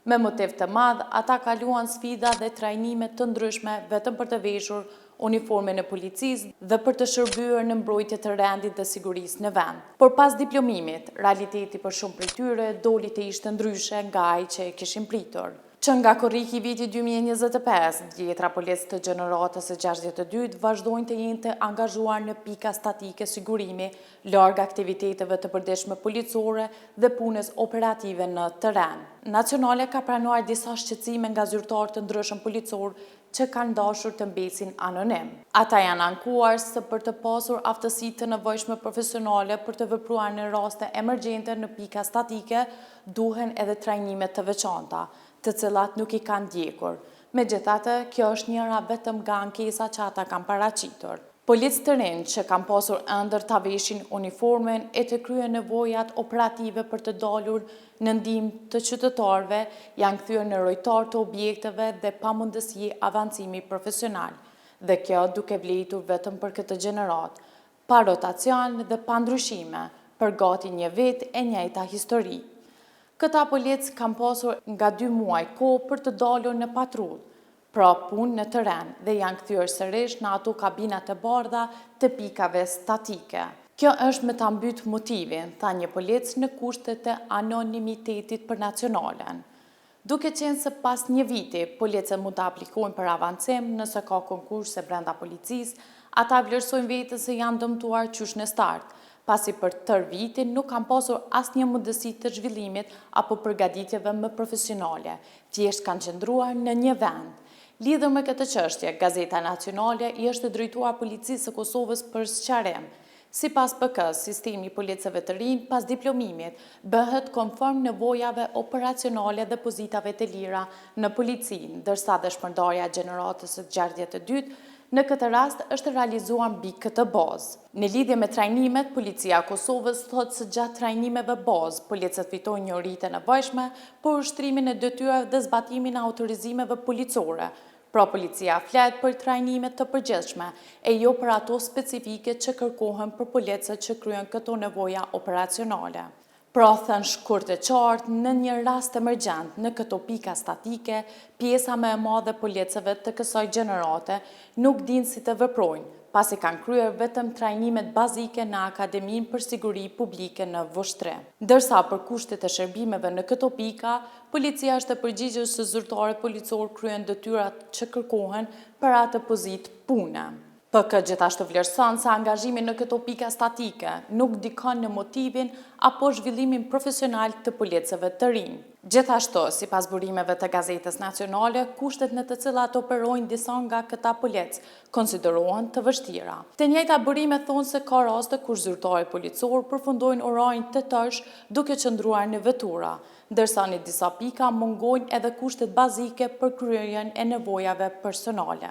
Me motiv të madh, ata kaluan sfida dhe trajnime të ndryshme vetëm për të veshur uniformen e policisë dhe për të shërbyer në mbrojtje të rendit dhe sigurisë në vend. Por pas diplomimit, realiteti për shumë prej tyre doli të ishte ndryshe nga ai që e kishin pritur. Që nga korriki i vitit 2025, djetra policë të gjeneratës së 62 vazhdojnë të jenë të angazhuar në pika statike sigurimi, larg aktiviteteve të përditshme policore dhe punës operative në terren. Nacionale ka pranuar disa shqetësime nga zyrtarë të ndryshëm policor që kanë dashur të mbesin anonim. Ata janë ankuar se për të pasur aftësi të nevojshme profesionale për të vepruar në raste emergjente në pika statike, duhen edhe trajnime të veçanta, të cilat nuk i kanë ndjekur. Megjithatë, kjo është njëra vetëm nga ankesa që ata kanë paraqitur. Policë të rinj që kanë pasur ëndër ta veshin uniformen e të kryen nevojat operative për të dalur në ndihmë të qytetarëve, janë kthyer në rojtar të objekteve dhe pa mundësi avancimi profesional. Dhe kjo duke vlerëtur vetëm për këtë gjenerat, pa rotacion dhe pa ndryshime, për gati një vit e njëjta histori. Këta policë kanë pasur nga 2 muaj kohë për të dalur në patrull, pra punë në teren dhe janë kthyer sërish në ato kabinat e bardha të pikave statike. Kjo është me ta mbyt motivin, tha një polec në kushtet e anonimitetit për nacionalen. Duke qenë se pas një viti, policët mund të aplikojnë për avancim nëse ka konkurse brenda policisë, ata vlerësojnë vetën se janë dëmtuar qysh në start, pasi për tër vitin nuk kanë pasur asnjë mundësi të zhvillimit apo përgatitjeve më profesionale, thjesht kanë qëndruar në një vend. Lidhur me këtë çështje, Gazeta Nacionale i është drejtuar Policisë së Kosovës për sqarim. Sipas PK-s, sistemi i policëve të rinj pas diplomimit bëhet konform nevojave operacionale dhe pozitave të lira në polici, ndërsa dëshpërndarja e gjeneratës së gjardhjet të dytë në këtë rast është realizuar mbi këtë bazë. Në lidhje me trajnimet, Policia e Kosovës thotë se gjatë trajnimeve bazë, policët fitojnë njohuritë e nevojshme për ushtrimin e detyrave dhe zbatimin e autorizimeve policore. Pra policia flet për trajnimet të përgjithshme e jo për ato specifike që kërkohen për policët që kryen këto nevoja operacionale. Pra thënë shkurt e qartë, në një rast emergjent në këto pika statike, pjesa më e madhe policëve të kësaj gjenerate nuk dinë si të veprojnë, pasi kanë kryer vetëm trajnimet bazike në Akademinë për Siguri Publike në Vushtre. Ndërsa për kushtet e shërbimeve në këto pika, policia është e përgjigjur se zyrtarët policor kryen detyrat që kërkohen për atë pozitë pune. PK gjithashtu vlerëson se angazhimi në këto pika statike nuk dikon në motivin apo zhvillimin profesional të policëve të rinj. Gjithashtu, sipas burimeve të Gazetës Nacionale, kushtet në të cilat operojnë disa nga këta polec konsiderohen të vështira. Të njëjta burime thonë se ka raste kur zyrtarët policor përfundojnë orarin të tërsh duke qëndruar në vetura, ndërsa në disa pika mungojnë edhe kushtet bazike për kryerjen e nevojave personale.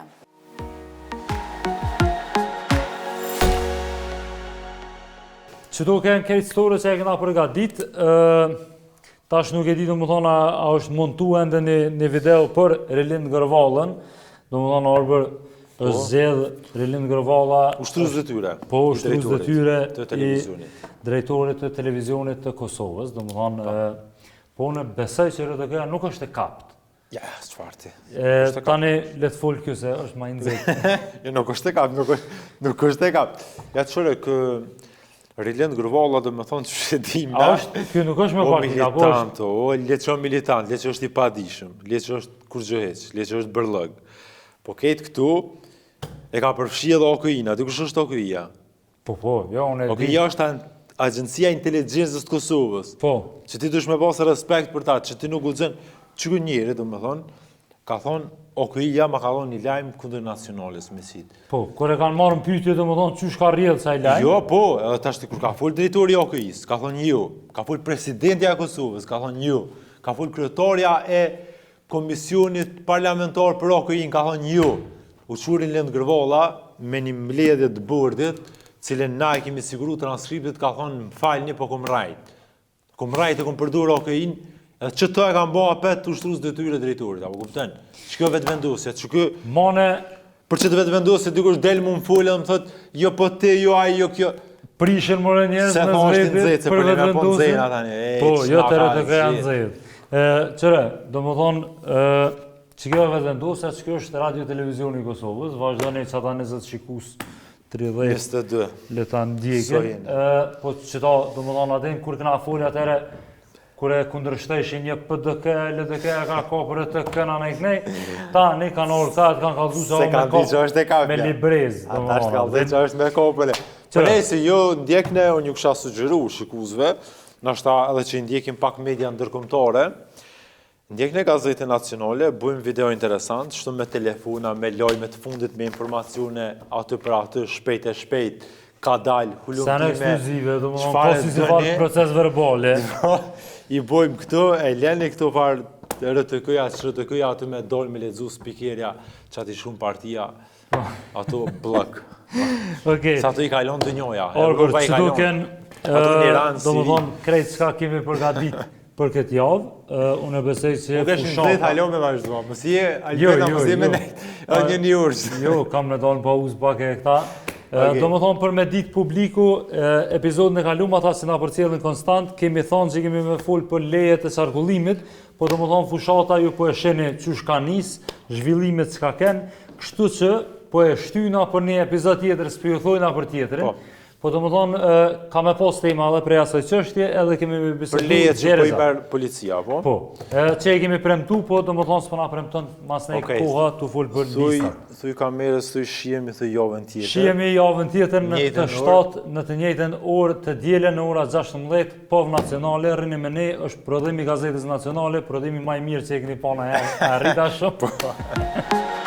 Qëto kënë këtë historie që e këna përgatit, tash nuk e di, a është montu ende një video për Rilind Gërvalën, është zedhë Rilind Gërvala... Ushtruz dhe tyre. Po, ushtruz dhe tyre i drejtorit të televizionit të Kosovës, po në besoj që RTK nuk është e kapt. Ja, çfarti. Tani le të fol kjo se është më i nxehtë. Nuk është e kapt, nuk është e kapt. Ja të shore kë Rilind Gërvala dhe me thonë që shetim na... Kjo nuk është me partika, po është... Le që është militant, le që është i padishëm, le që është kurgjëheq, le që është bërlëg. Po ketë këtu, e ka përfshi edhe OKI-na, dy kush është OKI-ja? Po, jo, unë e di. OKI-ja është Agjencia Inteligencës të Kosovës. Po. Që ti dush me pasë respekt për ta, që ti nuk u dëzën, që ku njëri, dhe me thonë, ka thonë, OKI-ja ma ka thonë një lajmë kundër nacionales me sitë. Po, kër e kanë marrë në pyetje dhe më thonë, qysh ka rrjedhë sa i lajmë? Jo, po, edhe tashti kur ka full drejtori OKI-s, ka thonë jo, ka full presidentja e Kosovës, ka thonë jo, ka full kryetarja e Komisionit Parlamentar për OKI-n, ka thonë jo. Uqurin Rilind Gërvala, me një mbledhje të bordit, cilën na i kemi siguru transkriptit, ka thonë më falni, po kom rajt. Kom rajt e kom përdur OKI-n, edhe që të e kam bo apet të ushtrus detyre drejtorit, apo kupten? Që kjo vetë vendosja, që kjo... Mane... Për që të vetë vendosja, dikush del mu më folë, më thot, jo po te, jo ai, jo kjo... Prishen more njerëz në zvepit për vetë vendosja. Po, jo të RTK janë zedhë. Qëre, do më thonë, që kjo vetë vendosja, që kjo është Radio Televizioni Kosovës, vazhdojnë që ata 20 shikus 30 le ta ndjekin. Po që ta, do më thonë, atin, kur këna foli atëre, kur e kundrështeshin një PDK, LDK e ka kopër e të këna në iknej, ta një kanë orkat, kanë kalzu që me librez. Ata është kalzu që është me kopër e. Për e si jo ndjekne, unë ju kësha sugjeru shikuzve, nështë edhe që ndjekim pak media ndërkombëtare, ndjekne Gazetën Nacionale, bujmë video interesant, shtu me telefona, me lojme të fundit, me informacione aty për aty, shpejt e shpejt, ka dalë, hullumtime. Sen ekskluzive, do më thonë, po si fatë proces verbale. I bojmë këtu, e leni këtu farë RTK-ja, që RTK-ja aty me dollë me ledzu spikerja, që ati shumë partia, ato blëk. Sa ato i kalon të njoja. Orkur, që duken, do më thonë, krejtë qka kemi përgatit për këtë javë, unë e besej që... Nuk është në dhejtë halon me vazhdua, mësie Albena, mësie me nejtë, një një urës. Jo, kam në dalë në pauzë pak e këta. Do më thonë për me ditë publiku, epizodin e kalum ata si na përcjellin konstant, kemi thonë që kemi me full për lejet e qarkullimit, po do më thonë fushata ju po e sheni qysh ka nis, zhvillimet s'ka ken, kështu që po e shtyna për një epizod tjetër, s'pi ju thojna për tjetërin. Po do më thonë, ka me pos tema dhe prej asaj qështje, edhe kemi me bisedu për lejet që po i merë policia, po? Po, që e kemi premtu, po do më thonë s'pëna premton mas ne koha të full për lista. Thuj kamerës, thuj shihemi thë javën tjetër. Shihemi javën tjetër në të 7, në të njëjtën orë të dielen në ora 16, POV Nacionale, rrini me ne, është prodhimi Gazetës Nacionale, prodhimi maj mirë që e keni pa në herë, arrita shumë.